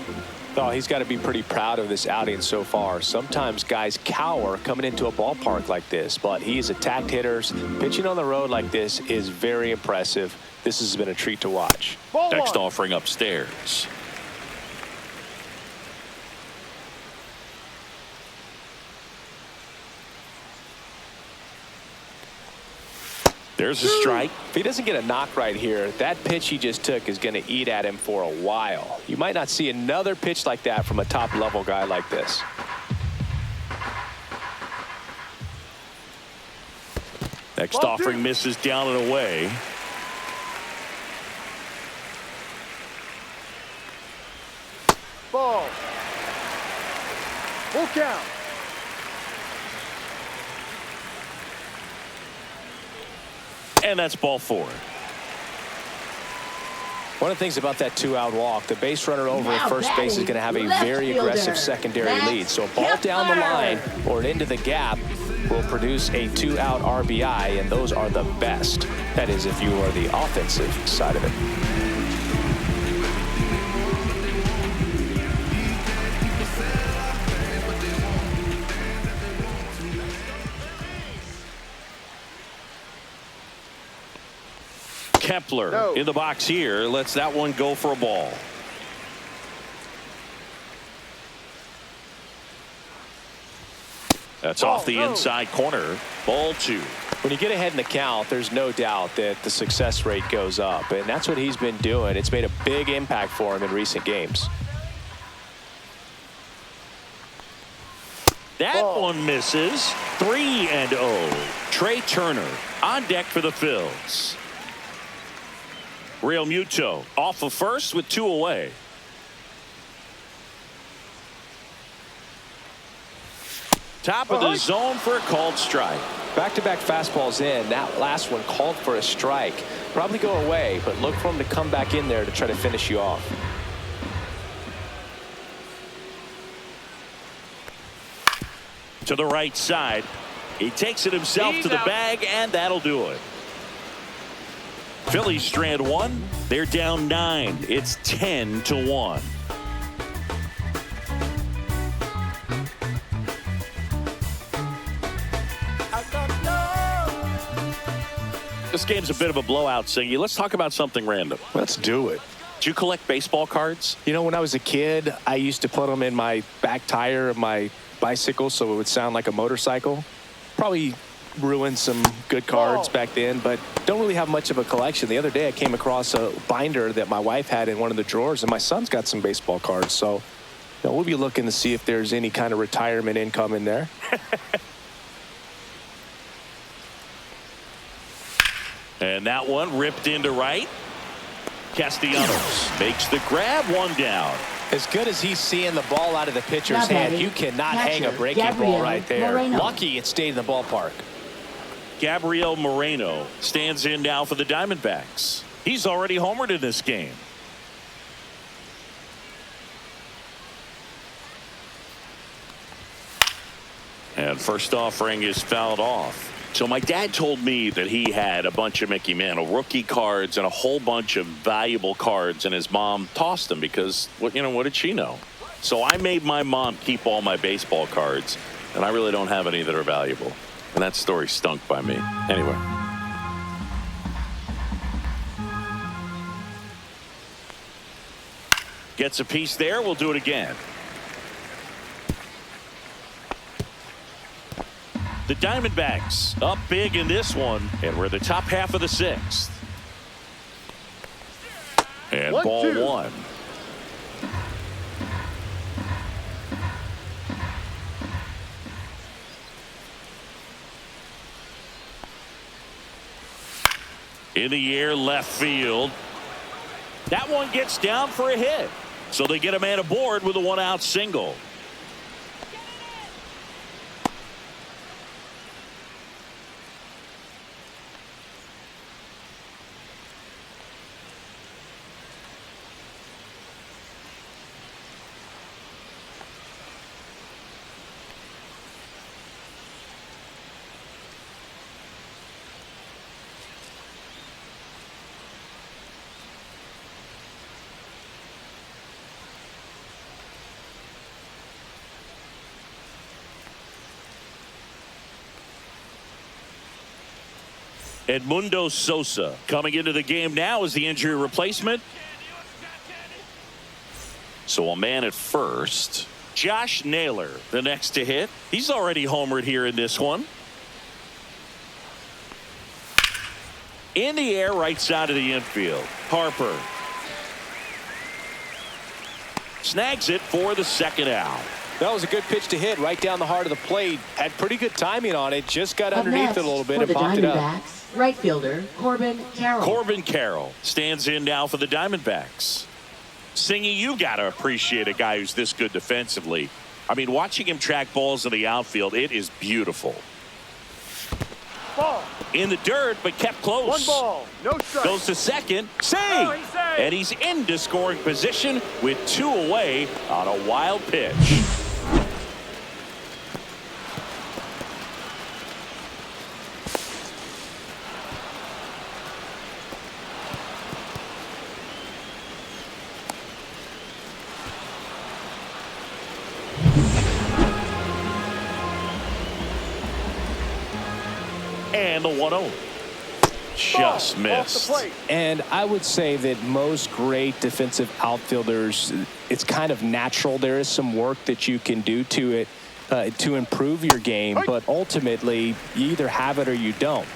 Oh, he's got to be pretty proud of this outing so far. Sometimes guys cower coming into a ballpark like this, but he's attacked hitters. Pitching on the road like this is very impressive. This has been a treat to watch. Next offering upstairs. There's a strike. If he doesn't get a knock right here, that pitch he just took is going to eat at him for a while. You might not see another pitch like that from a top-level guy like this. Next offering misses down and away. Ball. Full count. And that's ball 4. One of the things about that 2-out walk, the base runner over at first base is going to have a Left very fielder, aggressive secondary Matt lead. So a ball down the line or into the gap will produce a 2-out RBI, and those are the best. That is, if you are the offensive side of it. Kepler in the box here. Lets that one go for a ball. That's off the inside corner. Ball 2. When you get ahead in the count, there's no doubt that the success rate goes up, and that's what he's been doing. It's made a big impact for him in recent games. That one misses. 3-0. Trey Turner on deck for the Phils. Real Muto off of first with 2 away. Top of the zone for a called strike. Back-to-back fastballs in. That last one called for a strike. probably go away, but look for him to come back in there to try to finish you off. To the right side. He takes it himself to the bag, and that'll do it. Phillies strand one. They're down 9. It's 10-1. This game's a bit of a blowout, Singy. Let's talk about something random. Let's do it. Do you collect baseball cards? You know, when I was a kid, I used to put them in my back tire of my bicycle so it would sound like a motorcycle. Probably ruined some good cards back then, but don't really have much of a collection. The other day I came across a binder that my wife had in one of the drawers, and my son's got some baseball cards. So you know, we'll be looking to see if there's any kind of retirement income in there. And that one ripped into right. Castellanos makes the grab, one down. As good as he's seeing the ball out of the pitcher's hand, you cannot hang a breaking ball right there. Moreno. Lucky it stayed in the ballpark. Gabriel Moreno stands in now for the Diamondbacks. He's already homered in this game. And first offering is fouled off. So my dad told me that he had a bunch of Mickey Mantle rookie cards and a whole bunch of valuable cards, and his mom tossed them because, what did she know? So I made my mom keep all my baseball cards, and I really don't have any that are valuable. And that story stunk by me. Anyway. Gets a piece there. We'll do it again. The Diamondbacks up big in this one, and we're the top half of the 6th. And ball 1. In the air, left field. That one gets down for a hit. So they get a man aboard with a 1-out single. Edmundo Sosa coming into the game now as the injury replacement. So a man at first. Josh Naylor, the next to hit. He's already homered here in this one. In the air, right side of the infield. Harper snags it for the 2nd out. That was a good pitch to hit right down the heart of the plate. Had pretty good timing on it. Just got underneath it a little bit and popped it up. Right fielder Corbin Carroll. Corbin Carroll stands in now for the Diamondbacks. Singy, you got to appreciate a guy who's this good defensively. I mean, watching him track balls in the outfield, it is beautiful. Ball. In the dirt, but kept close. 1 ball, no strike. Goes to second. Save! And he's into scoring position with 2 away on a wild pitch. And the 1-0. Just missed. And I would say that most great defensive outfielders, it's kind of natural. There is some work that you can do to it to improve your game, but ultimately you either have it or you don't.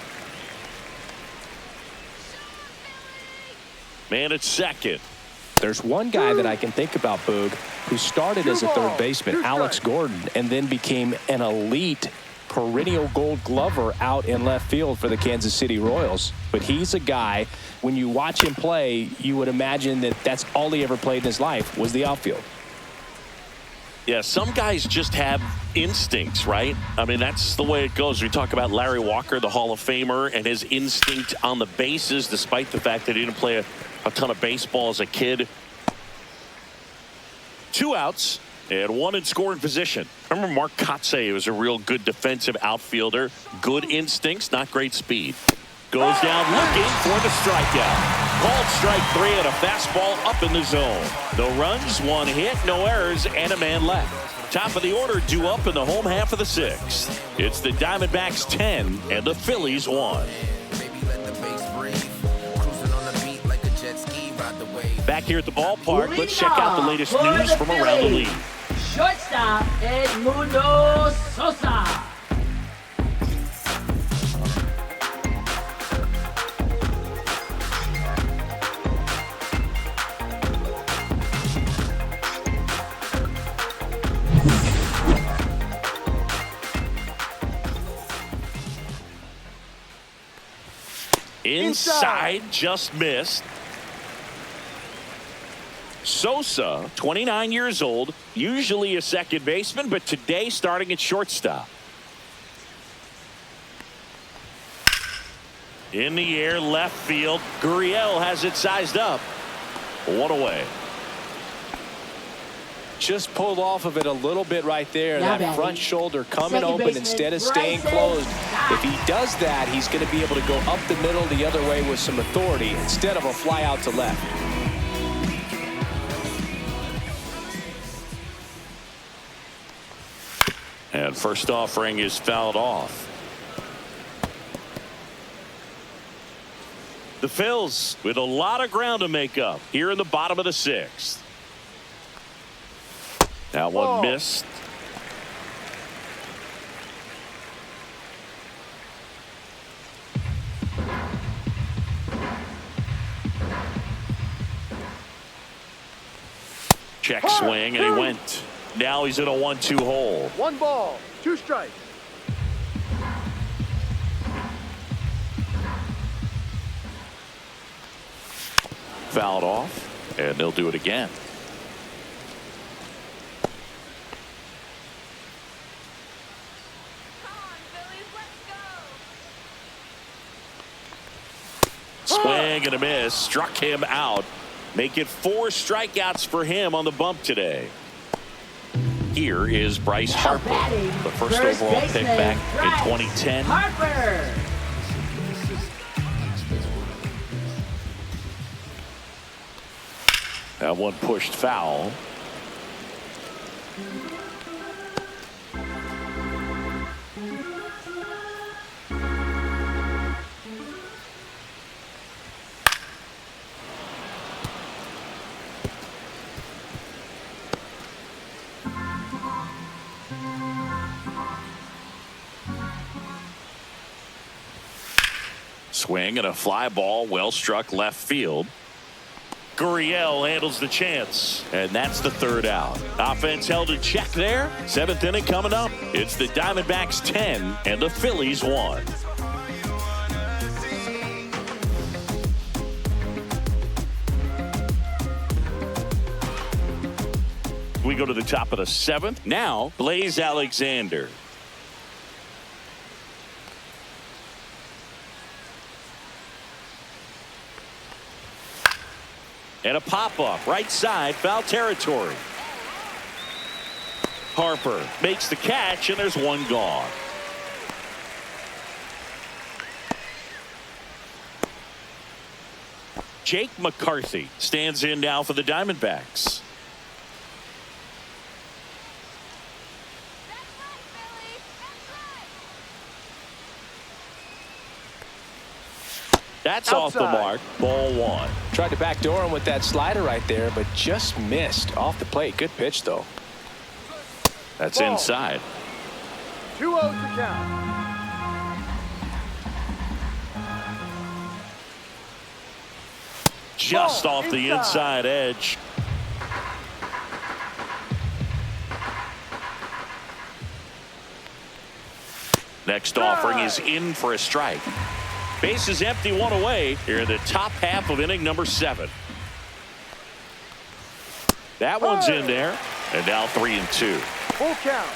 Man at second. There's one guy that I can think about, Boog, who started as a third baseman, Alex Gordon, and then became an elite perennial Gold Glover out in left field for the Kansas City Royals. But he's a guy, when you watch him play, you would imagine that that's all he ever played in his life was the outfield. Yeah, some guys just have instincts, right? I mean, that's the way it goes. We talk about Larry Walker, the Hall of Famer, and his instinct on the bases, despite the fact that he didn't play a ton of baseball as a kid. 2 outs and 1 in scoring position. Remember Mark Kotsay was a real good defensive outfielder. Good instincts, not great speed. Goes down looking for the strikeout. Called strike 3 and a fastball up in the zone. No runs, 1 hit, no errors, and a man left. Top of the order due up in the home half of the 6th. It's the Diamondbacks 10 and the Phillies 1. Back here at the ballpark, let's check out the latest news from around the league. Shortstop Edmundo Sosa. Inside, just missed. Sosa, 29 years old, usually a second baseman, but today starting at shortstop. In the air, left field. Gurriel has it sized up. 1 away. Just pulled off of it a little bit right there. Now That batting, front shoulder coming second open baseman, instead of staying Bryson closed. Stott. If he does that, he's going to be able to go up the middle the other way with some authority instead of a fly out to left. And first offering is fouled off. The Phils with a lot of ground to make up here in the bottom of the 6th. That one missed. Check swing, and he went. Now he's in a 1-2 hole. 1 ball, 2 strikes. Fouled off, and they'll do it again. Swing and a miss. Struck him out. Make it 4 strikeouts for him on the bump today. Here is Bryce Harper, the first overall pick back in 2010. Harper. That one pushed foul. Swing and a fly ball, well struck left field. Gurriel handles the chance, and that's the 3rd out. Offense held in check there. 7th inning coming up. It's the Diamondbacks 10 and the Phillies 1. We go to the top of the 7th. Now, Blaze Alexander. And a pop-up right side, foul territory. Harper makes the catch, and there's 1 gone. Jake McCarthy stands in now for the Diamondbacks. That's off the mark. Ball 1. Tried to backdoor him with that slider right there, but just missed off the plate. Good pitch, though. That's Ball. inside. 2-0 to count. Just Ball off the inside edge. Next offering is in for a strike. Base is empty, 1 away here in the top half of inning number 7. That one's in there. And now 3-2. Full count.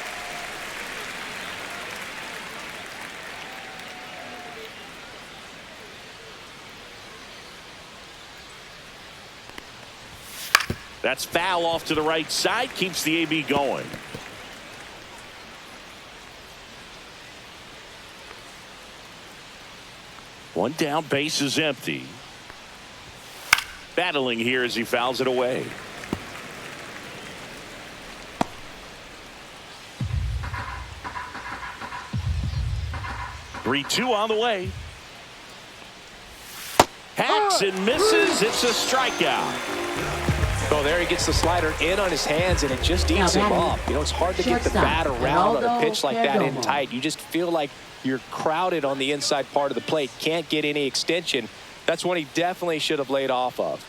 That's foul off to the right side. Keeps the AB going. One down, base is empty. Battling here as he fouls it away. Three-two on the way. Hacks and misses. It's a strikeout. Oh, there he gets the slider in on his hands, and it just eats him up. You know, it's hard to get the bat around on a pitch like that in tight. You just feel like you're crowded on the inside part of the plate. Can't get any extension. That's one he definitely should have laid off of.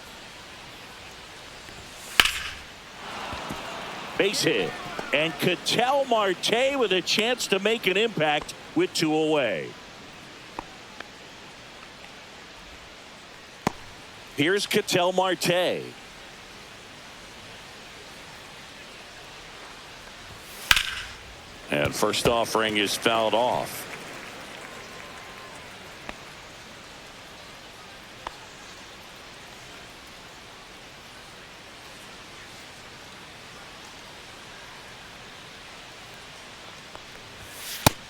Base hit. And Ketel Marte with a chance to make an impact with 2 away. Here's Ketel Marte. And first offering is fouled off.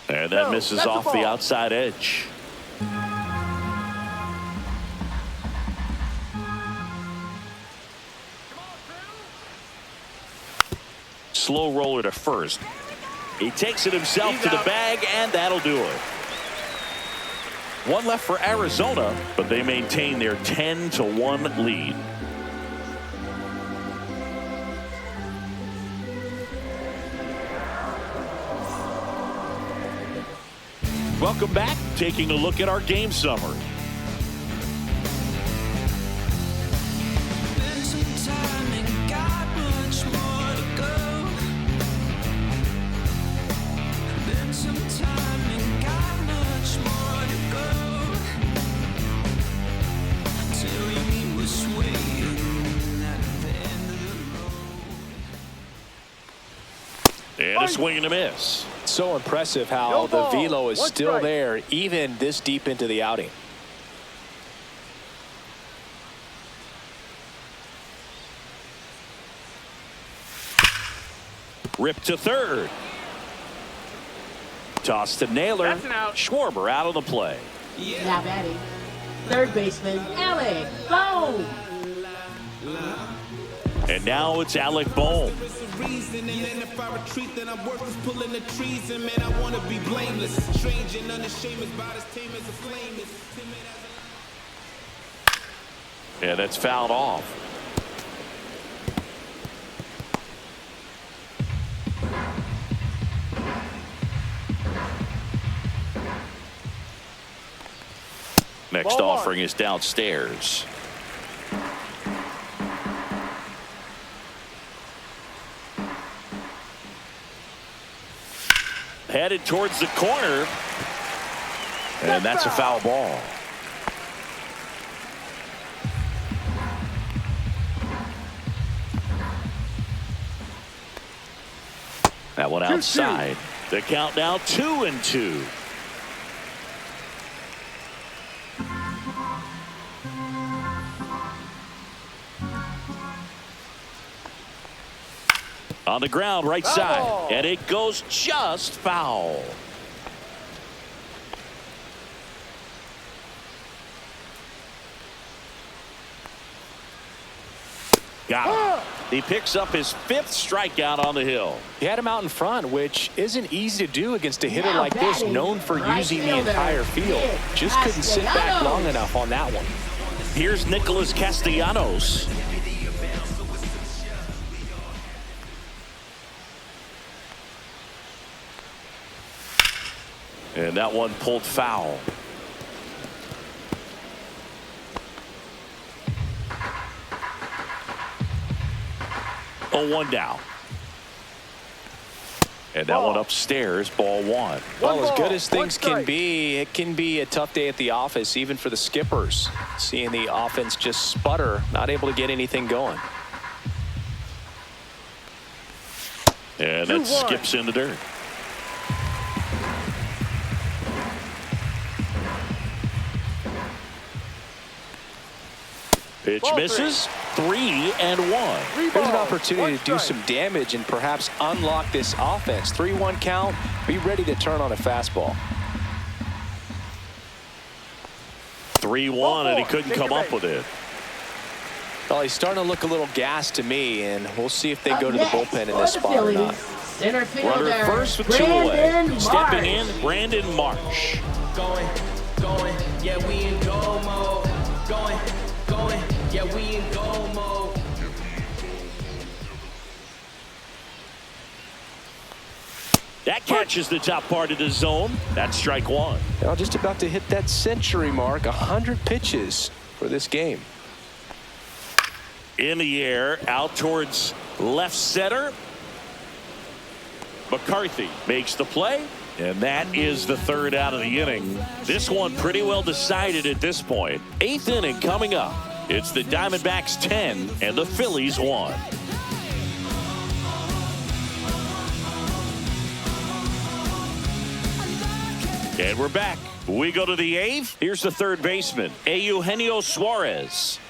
And that misses off the outside edge. Slow roller to first. He takes it himself to the bag, and that'll do it. One left for Arizona, but they maintain their 10-1 lead. Welcome back. Taking a look at our game summary. And a swing and a miss. So impressive how the velo is still there even this deep into the outing. Rip to third. Toss to Naylor. Schwarber out of the play. Now batting, third baseman Elly. Boom! And now it's Alec Bohm. Reason, and then if I retreat, then I'm worthless pulling the trees, and man, I want to be blameless, strange and unashamed, about as tame as a flame is. Yeah, that's fouled off. Next offering is downstairs. Headed towards the corner. And that's a foul ball. That one outside. The count now 2-2. On the ground, right side, and it goes just foul. Got him. He picks up his 5th strikeout on the hill. He had him out in front, which isn't ezy to do against a hitter like this, known for using the entire field. Just couldn't sit back long enough on that one. Here's Nicholas Castellanos. And that one pulled foul. Oh, 1 down. And that one upstairs, ball 1. Well, as good as things can be, it can be a tough day at the office, even for the skippers. Seeing the offense just sputter, not able to get anything going. And that skips in the dirt. Pitch misses. 3-1. There's an opportunity to do some damage and perhaps unlock this offense. 3-1 count. Be ready to turn on a fastball. 3-1, and he couldn't come up with it. Well, he's starting to look a little gassed to me, and we'll see if they go to the bullpen in this spot or not. Center fielder, runner first with 2 away. Stepping in, Brandon Marsh. Going, yeah, we in go mode. Going, yeah, we in go mode. That catches the top part of the zone. That's strike 1. Now just about to hit that century mark. 100 pitches for this game. In the air, out towards left center. McCarthy makes the play, and that is the 3rd out of the inning. This one pretty well decided at this point. 8th inning coming up. It's the Diamondbacks 10 and the Phillies 1. And we're back. We go to the 8th. Here's the 3rd baseman, Eugenio Suarez.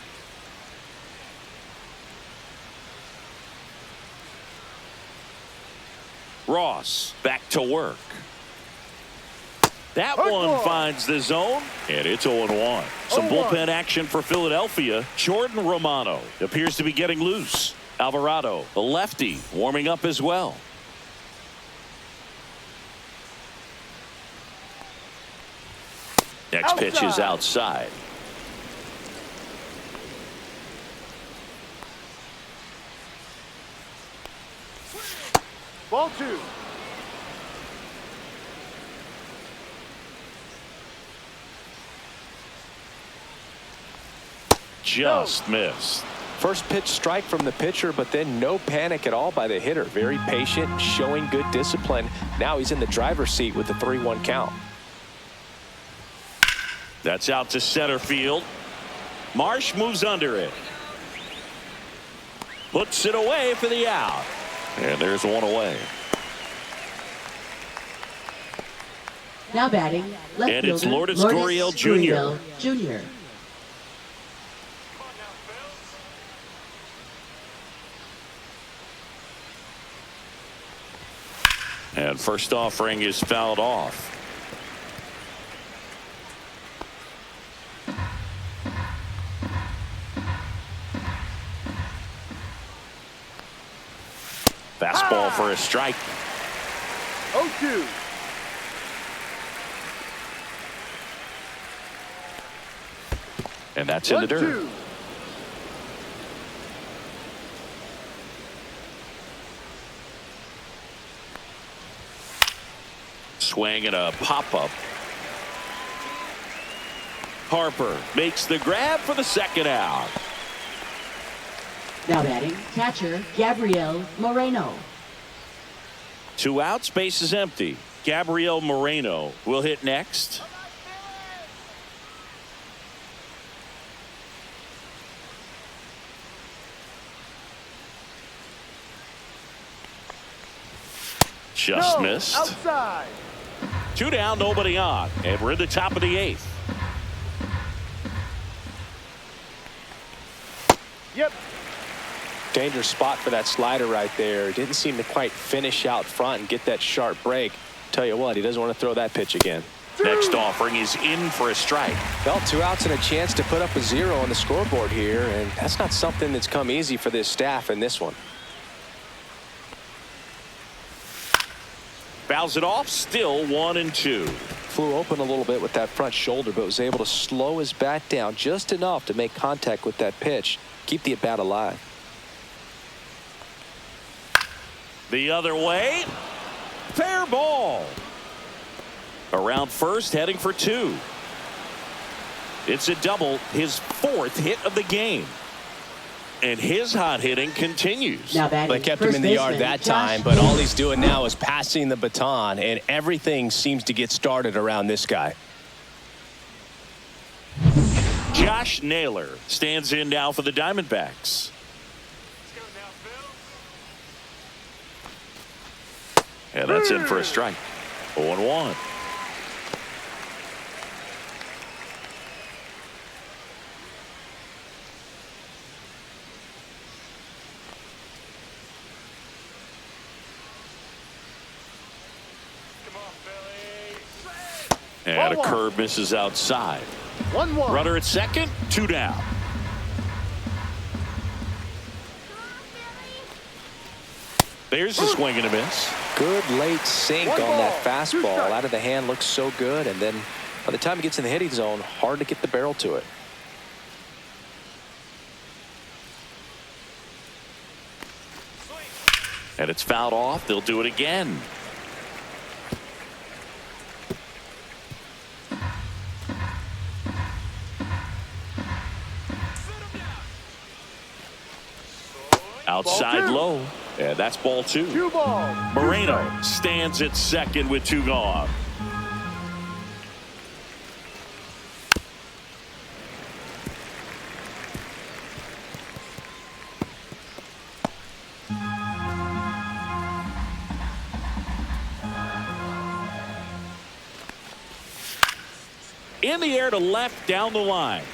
Ross back to work. That one finds the zone, and it's 0-1. Some bullpen action for Philadelphia. Jordan Romano appears to be getting loose. Alvarado, the lefty, warming up as well. Next pitch is outside. Ball 2. Just missed. First pitch strike from the pitcher, but then no panic at all by the hitter. Very patient, showing good discipline. Now he's in the driver's seat with the 3-1 count. That's out to center field. Marsh moves under it. Puts it away for the out. And there's one away. Now batting, left and it's fielder, Lourdes Gurriel Jr. Jr. And first offering is fouled off. Fastball for a strike. 0-2. And that's in the dirt. 1-2. Swing and a pop-up. Harper makes the grab for the 2nd out. Now batting, catcher Gabriel Moreno. 2 outs, base is empty. Gabriel Moreno will hit next. Just missed. Outside. 2 down, nobody on, and we're in the top of the 8th. Yep. Dangerous spot for that slider right there. Didn't seem to quite finish out front and get that sharp break. Tell you what, he doesn't want to throw that pitch again. Next offering is in for a strike. Well, 2 outs and a chance to put up a 0 on the scoreboard here, and that's not something that's come easy for this staff in this one. Fouls it off, still 1-2. Flew open a little bit with that front shoulder, but was able to slow his bat down just enough to make contact with that pitch. Keep the at-bat alive. The other way. Fair ball. Around first, heading for 2. It's a double, his 4th hit of the game. And his hot hitting continues. Now batting, they kept him in the yard that time, but all he's doing now is passing the baton, and everything seems to get started around this guy. Josh Naylor stands in now for the Diamondbacks. And that's in for a strike. 0-1. And a curve misses outside. 1-1. Runner at second, 2 down. There's a swing and a miss. Good late sink on that fastball. Out of the hand, looks so good. And then by the time it gets in the hitting zone, hard to get the barrel to it. And it's fouled off. They'll do it again. Outside low. And that's ball 2. 2 balls. Moreno stands at second with 2 gone. In the air to left down the line.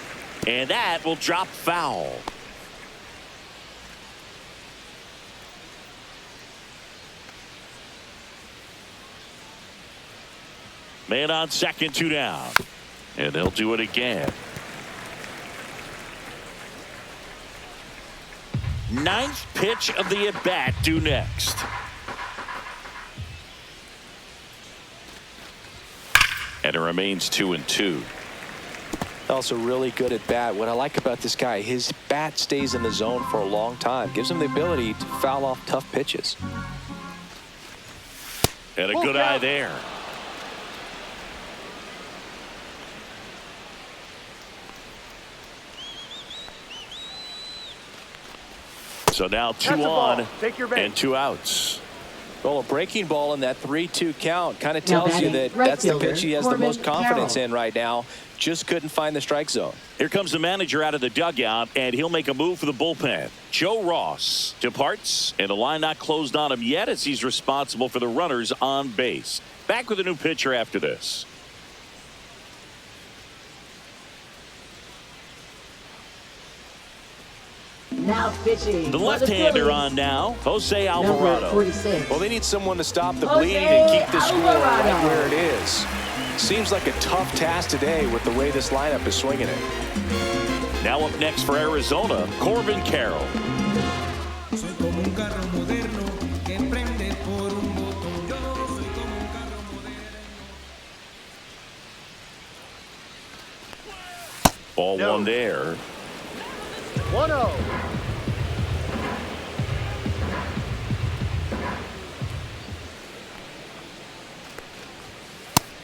And that will drop foul. Man on second, 2 down. And they'll do it again. 9th pitch of the at-bat due next. And it remains 2-2. Also really good at bat. What I like about this guy, his bat stays in the zone for a long time. Gives him the ability to foul off tough pitches. And a good eye there. So now 2 on and 2 outs. Well, a breaking ball in that 3-2 count kind of tells you that that's the pitch he has the most confidence in right now. Just couldn't find the strike zone. Here comes the manager out of the dugout, and he'll make a move for the bullpen. Joe Ross departs, and the line not closed on him yet as he's responsible for the runners on base. Back with a new pitcher after this. Now pitching. The left-hander on now, Jose Alvarado. 46. Well, they need someone to stop the bleeding and keep the score right where it is. Seems like a tough task today with the way this lineup is swinging it. Now up next for Arizona, Corbin Carroll. Ball 1 there. 1-0.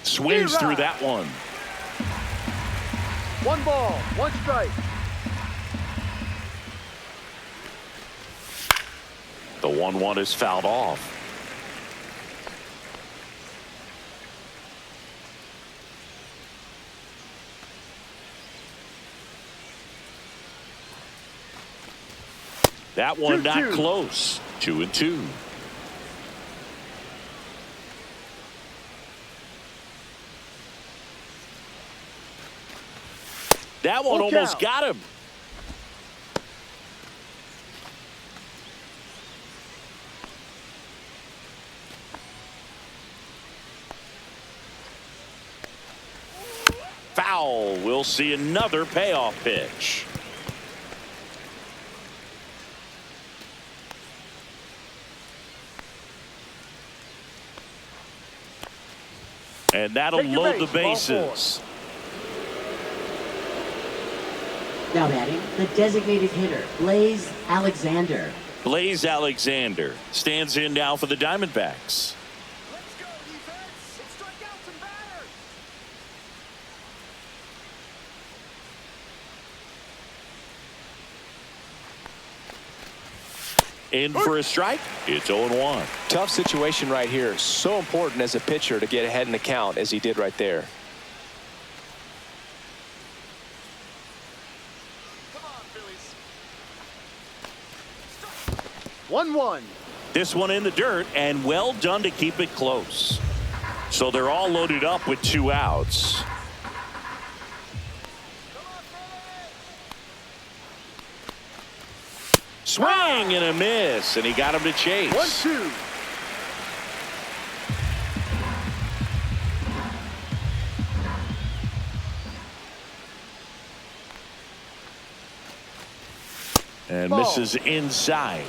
Swings through that one. 1 ball, 1 strike. The 1-1 is fouled off. That one not close. 2-2. That one almost got him. Foul. We'll see another payoff pitch. And that'll load the bases. Now batting, the designated hitter, Blaze Alexander. Blaze Alexander stands in now for the Diamondbacks. Let's go, defense. Let's strike out some batters. In for a strike. It's 0-1. Tough situation right here. So important as a pitcher to get ahead in the count as he did right there. 1-1. This one in the dirt, and well done to keep it close. So they're all loaded up with 2 outs. Swing and a miss, and he got him to chase. 1-2. And misses inside.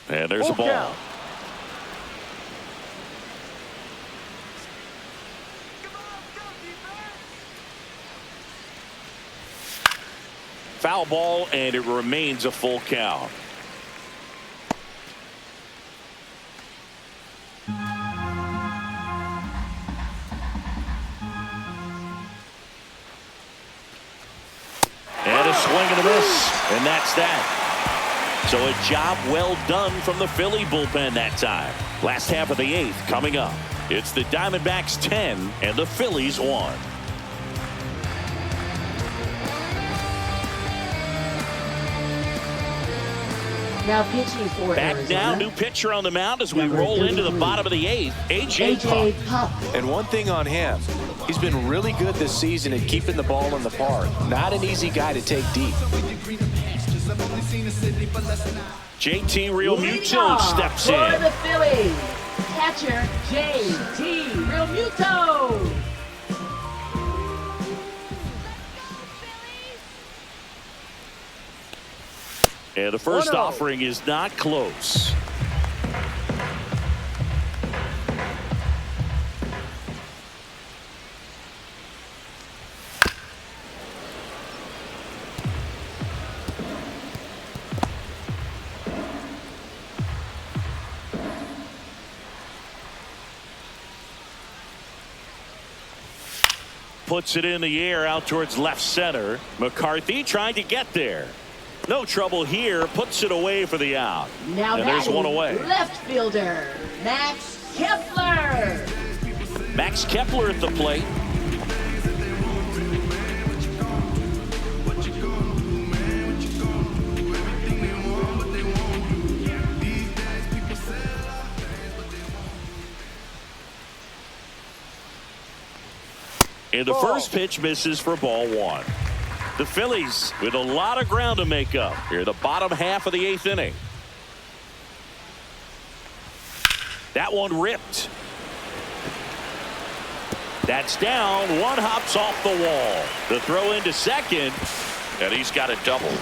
And there's a ball. Count. Foul ball, and it remains a full count. And a swing and a miss, and that's that. So a job well done from the Philly bullpen that time. Last half of the 8th coming up. It's the Diamondbacks 10 and the Phillies 1. Now pitching for Back Arizona. now, new pitcher on the mound as we Number roll into the 33. bottom of the 8th. AJ Puck. And one thing on him, he's been really good this season at keeping the ball in the park. Not an easy guy to take deep. JT Real Leading Muto off steps for in. the Phillies, catcher JT Real Muto. And the first 1-0. offering is not close. Puts it in the air out towards left center. McCarthy trying to get there. No trouble here. Puts it away for the out. Now and there's one away. left fielder Max Kepler. Max Kepler at the plate. And the first pitch misses for ball 1. The Phillies with a lot of ground to make up here, the bottom half of the 8th inning. That one ripped. That's down. One hops off the wall. The throw into second, and he's got a double.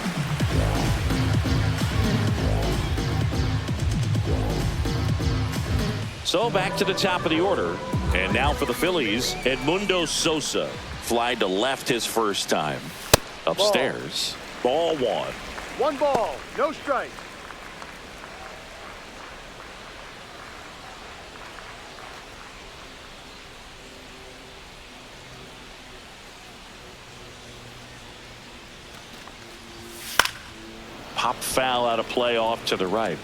So back to the top of the order. And now for the Phillies, Edmundo Sosa. Fly to left his first time. Upstairs. Ball 1. 1 ball, no strike. Pop foul out of play off to the right.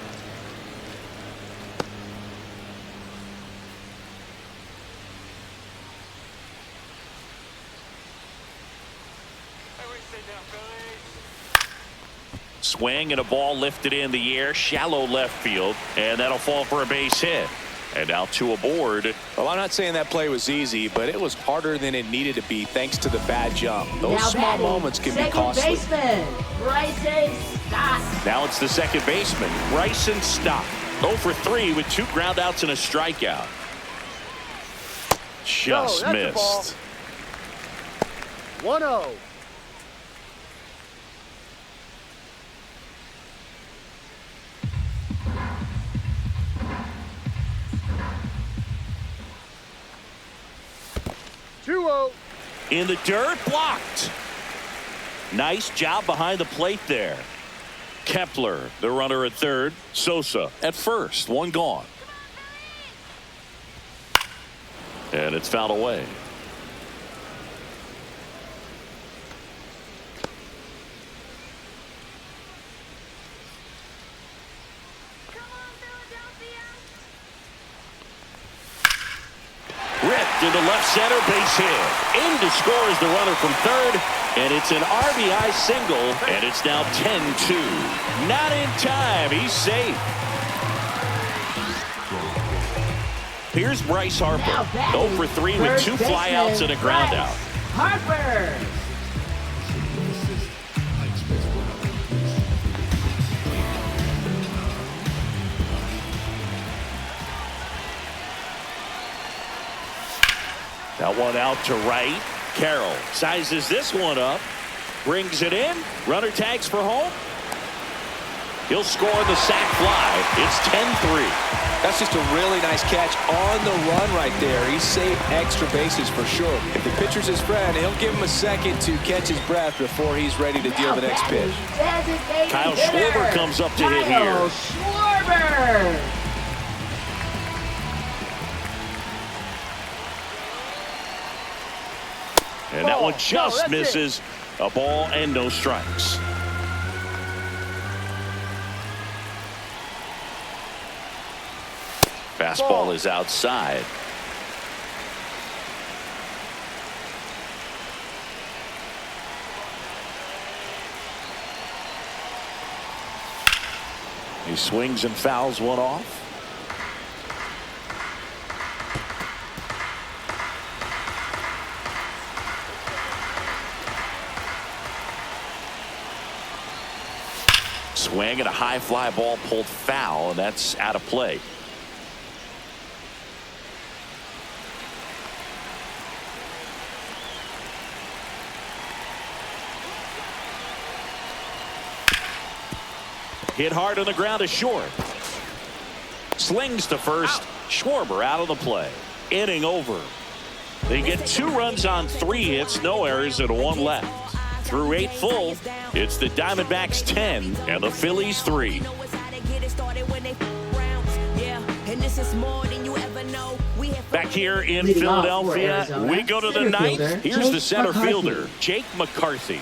Swing and a ball lifted in the air, shallow left field, and that'll fall for a base hit. And now 2 aboard. Well, I'm not saying that play was easy, but it was harder than it needed to be thanks to the bad jump. Those Now small batting, moments can be second costly. baseman Bryson Stott. Now it's the second baseman, Bryson Stott. 0 for 3 with 2 groundouts and a strikeout. Just that's a ball. missed. 1-0. In the dirt, blocked. Nice job behind the plate there. Kepler, the runner at third. Sosa at first. 1 gone. And it's fouled away. ripped into left center, base hit. In to score is the runner from third, and it's an RBI single, and it's now 10-2. Not in time. He's safe. Here's Bryce Harper, 0 for 3 with 2 flyouts and a groundout. Harper. That one out to right. Carroll sizes this one up, brings it in. Runner tags for home. He'll score the sac fly. It's 10-3. That's just a really nice catch on the run right there. He saved extra bases for sure. If the pitcher's his friend, he'll give him a second to catch his breath before he's ready to deal the next pitch. Kyle Schwarber comes up to hit here. Kyle Schwarber. And that one just misses. A ball and no strikes. Fastball is outside. He swings and fouls one off. Swing and a high fly ball pulled foul, and that's out of play. Hit hard on the ground is short. Slings to first. Schwarber out of the play. Inning over. They get 2 runs on 3 hits, no errors, and 1 left. Through 8 full, it's the Diamondbacks 10 and the Phillies 3. Back here in Philadelphia, we go to the 9th. Here's the center fielder, Jake McCarthy.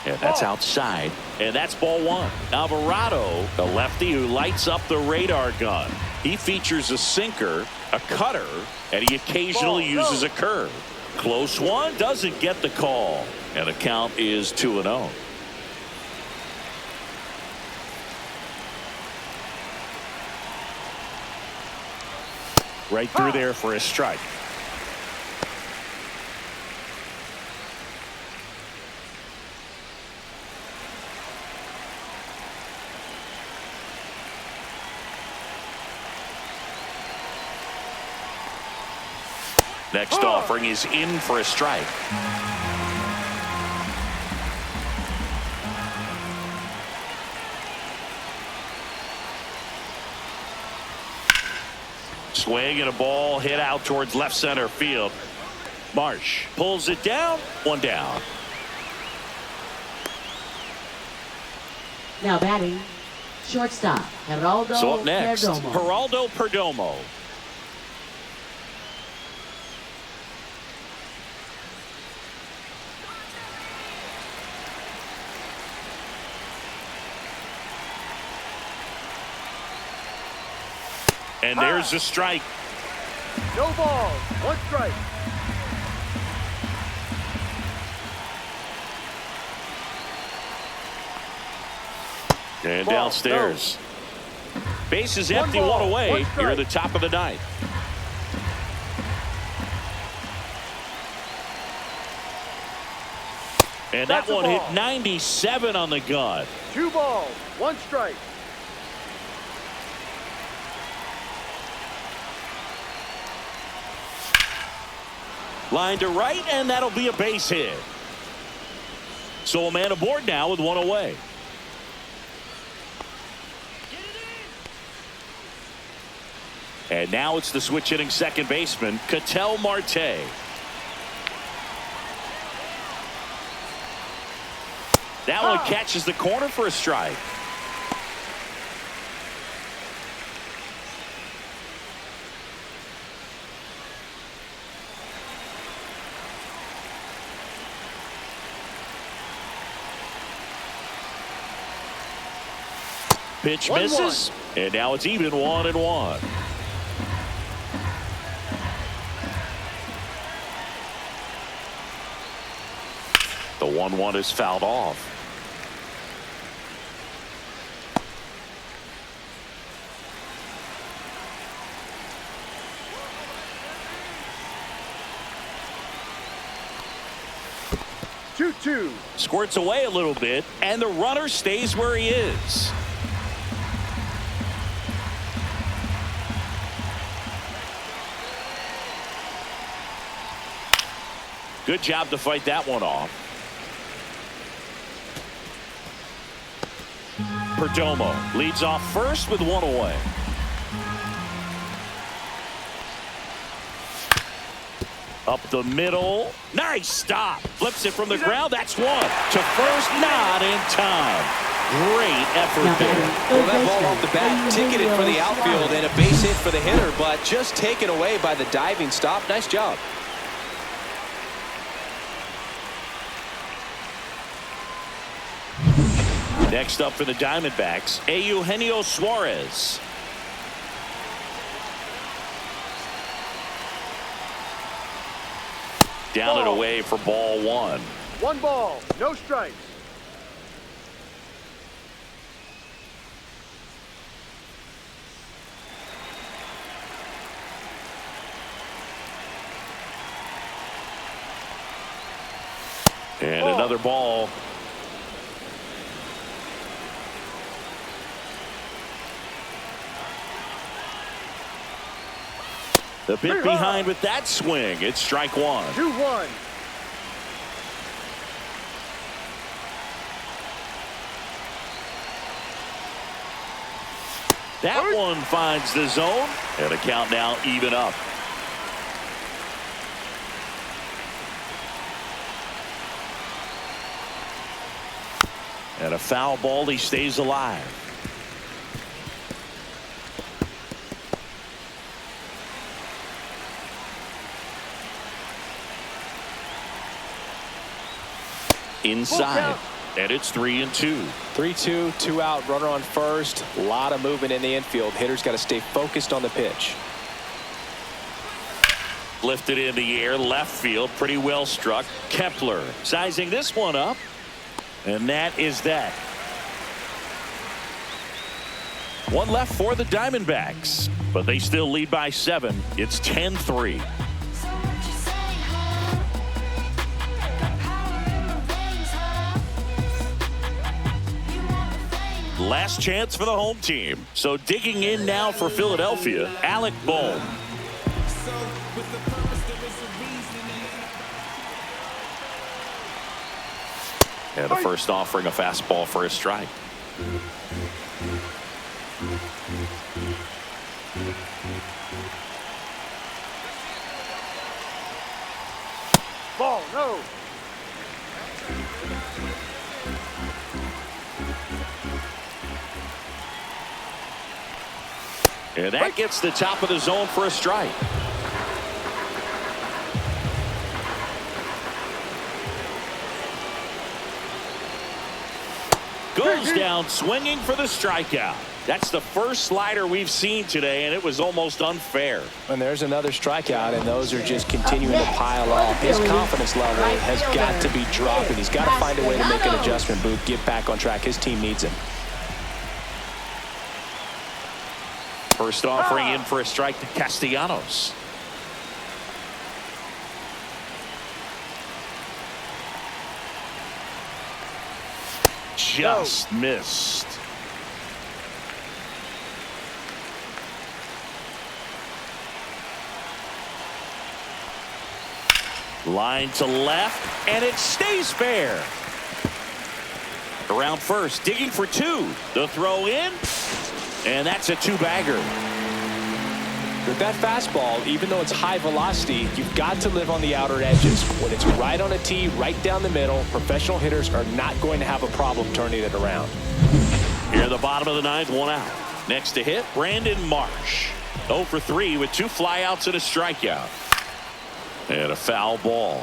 And that's outside, and that's ball 1. Alvarado, the lefty who lights up the radar gun. He features a sinker, a cutter, and he occasionally uses a curve. Close one, doesn't get the call, and the count is 2-0. Right through there for a strike. Next offering is in for a strike. Swing and a ball hit out towards left center field. Marsh pulls it down. 1 down. Now batting, shortstop, Geraldo So up next, Perdomo. Geraldo Perdomo. And there's a strike. No ball, 1 strike. And downstairs. Base is empty, 1 away. Here at the top of the 9th. And that one hit 97 on the gun. 2 balls, 1 strike. Line to right, and that'll be a base hit. So a man aboard now with 1 away. And now it's the switch hitting second baseman, Ketel Marte. That one catches the corner for a strike. pitch misses. And now it's even 1-1. The 1-1 is fouled off. Squirts away a little bit, and the runner stays where he is. Good job to fight that one off. Perdomo leads off first with one away. Up the middle. Nice stop. Flips it from the ground. That's one. To first, not in time. Great effort there. Well, that ball off the bat ticketed for the outfield and a base hit for the hitter, but just taken away by the diving stop. Nice job. Next up for the Diamondbacks, Eugenio Suarez. Down and away for ball one. 1 ball, no strikes. And another ball. The bit behind with that swing. It's strike one. 2-1. That one finds the zone, and a count now even up. And a foul ball. He stays alive. Inside, and it's 3-2. 3-2, 2 out, runner on first. A lot of movement in the infield. Hitter's got to stay focused on the pitch. Lifted in the air, left field, pretty well struck. Kepler sizing this one up, and that is that. One left for the Diamondbacks, but they still lead by 7. It's 10-3. Last chance for the home team. So digging in now for Philadelphia, Alec Bohm. And the first offering, a fastball for a strike. Ball, no. And that gets the top of the zone for a strike. Goes down swinging for the strikeout. That's the first slider we've seen today, and it was almost unfair. And there's another strikeout, and those are just continuing to pile off. His confidence level has got to be dropping. He's got to find a way to make an adjustment, Boot, get back on track. His team needs him. First offering in for a strike to Castellanos. Just missed. Line to left, and it stays fair. Around first, digging for 2. The throw in, and that's a 2-bagger. With that fastball, even though it's high velocity, you've got to live on the outer edges. When it's right on a tee, right down the middle, professional hitters are not going to have a problem turning it around. Here at the bottom of the 9th, 1 out. Next to hit, Brandon Marsh. 0 for 3 with 2 flyouts and a strikeout. And a foul ball.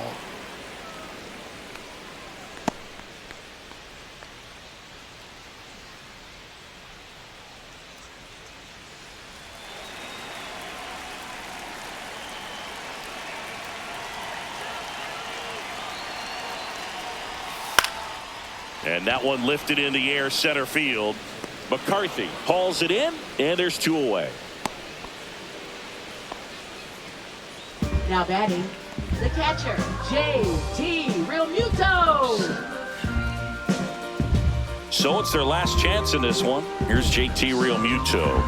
And that one lifted in the air center field. McCarthy hauls it in, and there's 2 away. Now batting, the catcher, J.T. Realmuto. So it's their last chance in this one. Here's J.T. Realmuto.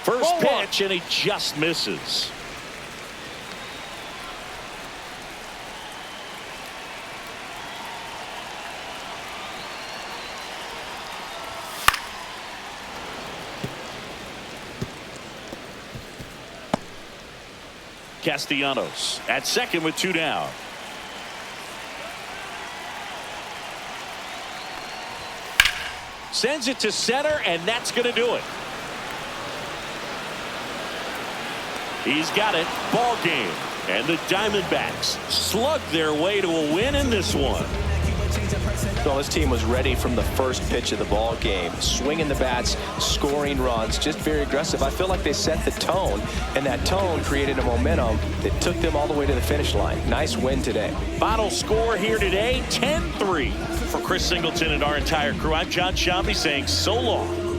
First pitch, and he just misses. Castellanos at second with 2 down. Sends it to center, and that's going to do it. He's got it. Ball game. And the Diamondbacks slug their way to a win in this one. Well, this team was ready from the first pitch of the ball game, swinging the bats, scoring runs, just very aggressive. I feel like they set the tone, and that tone created a momentum that took them all the way to the finish line. Nice win today. Final score here today, 10-3. For Chris Singleton and our entire crew, I'm John Shambi saying so long.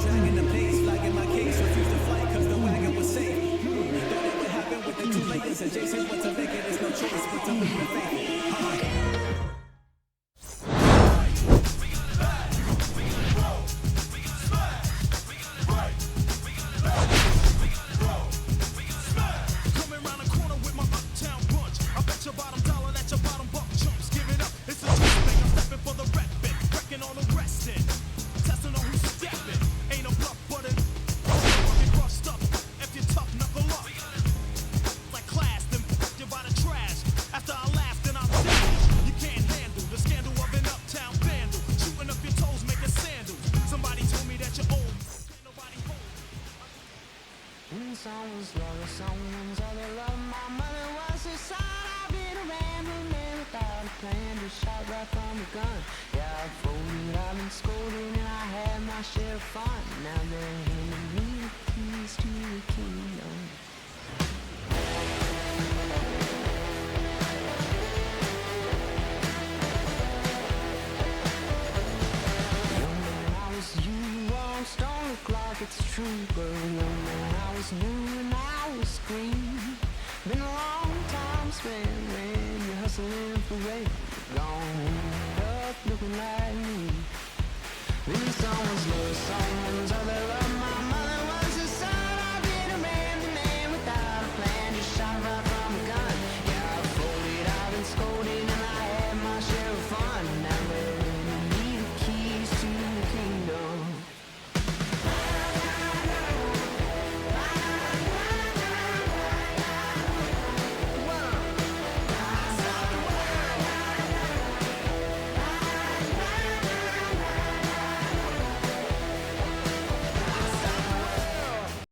Now they're handing me the keys to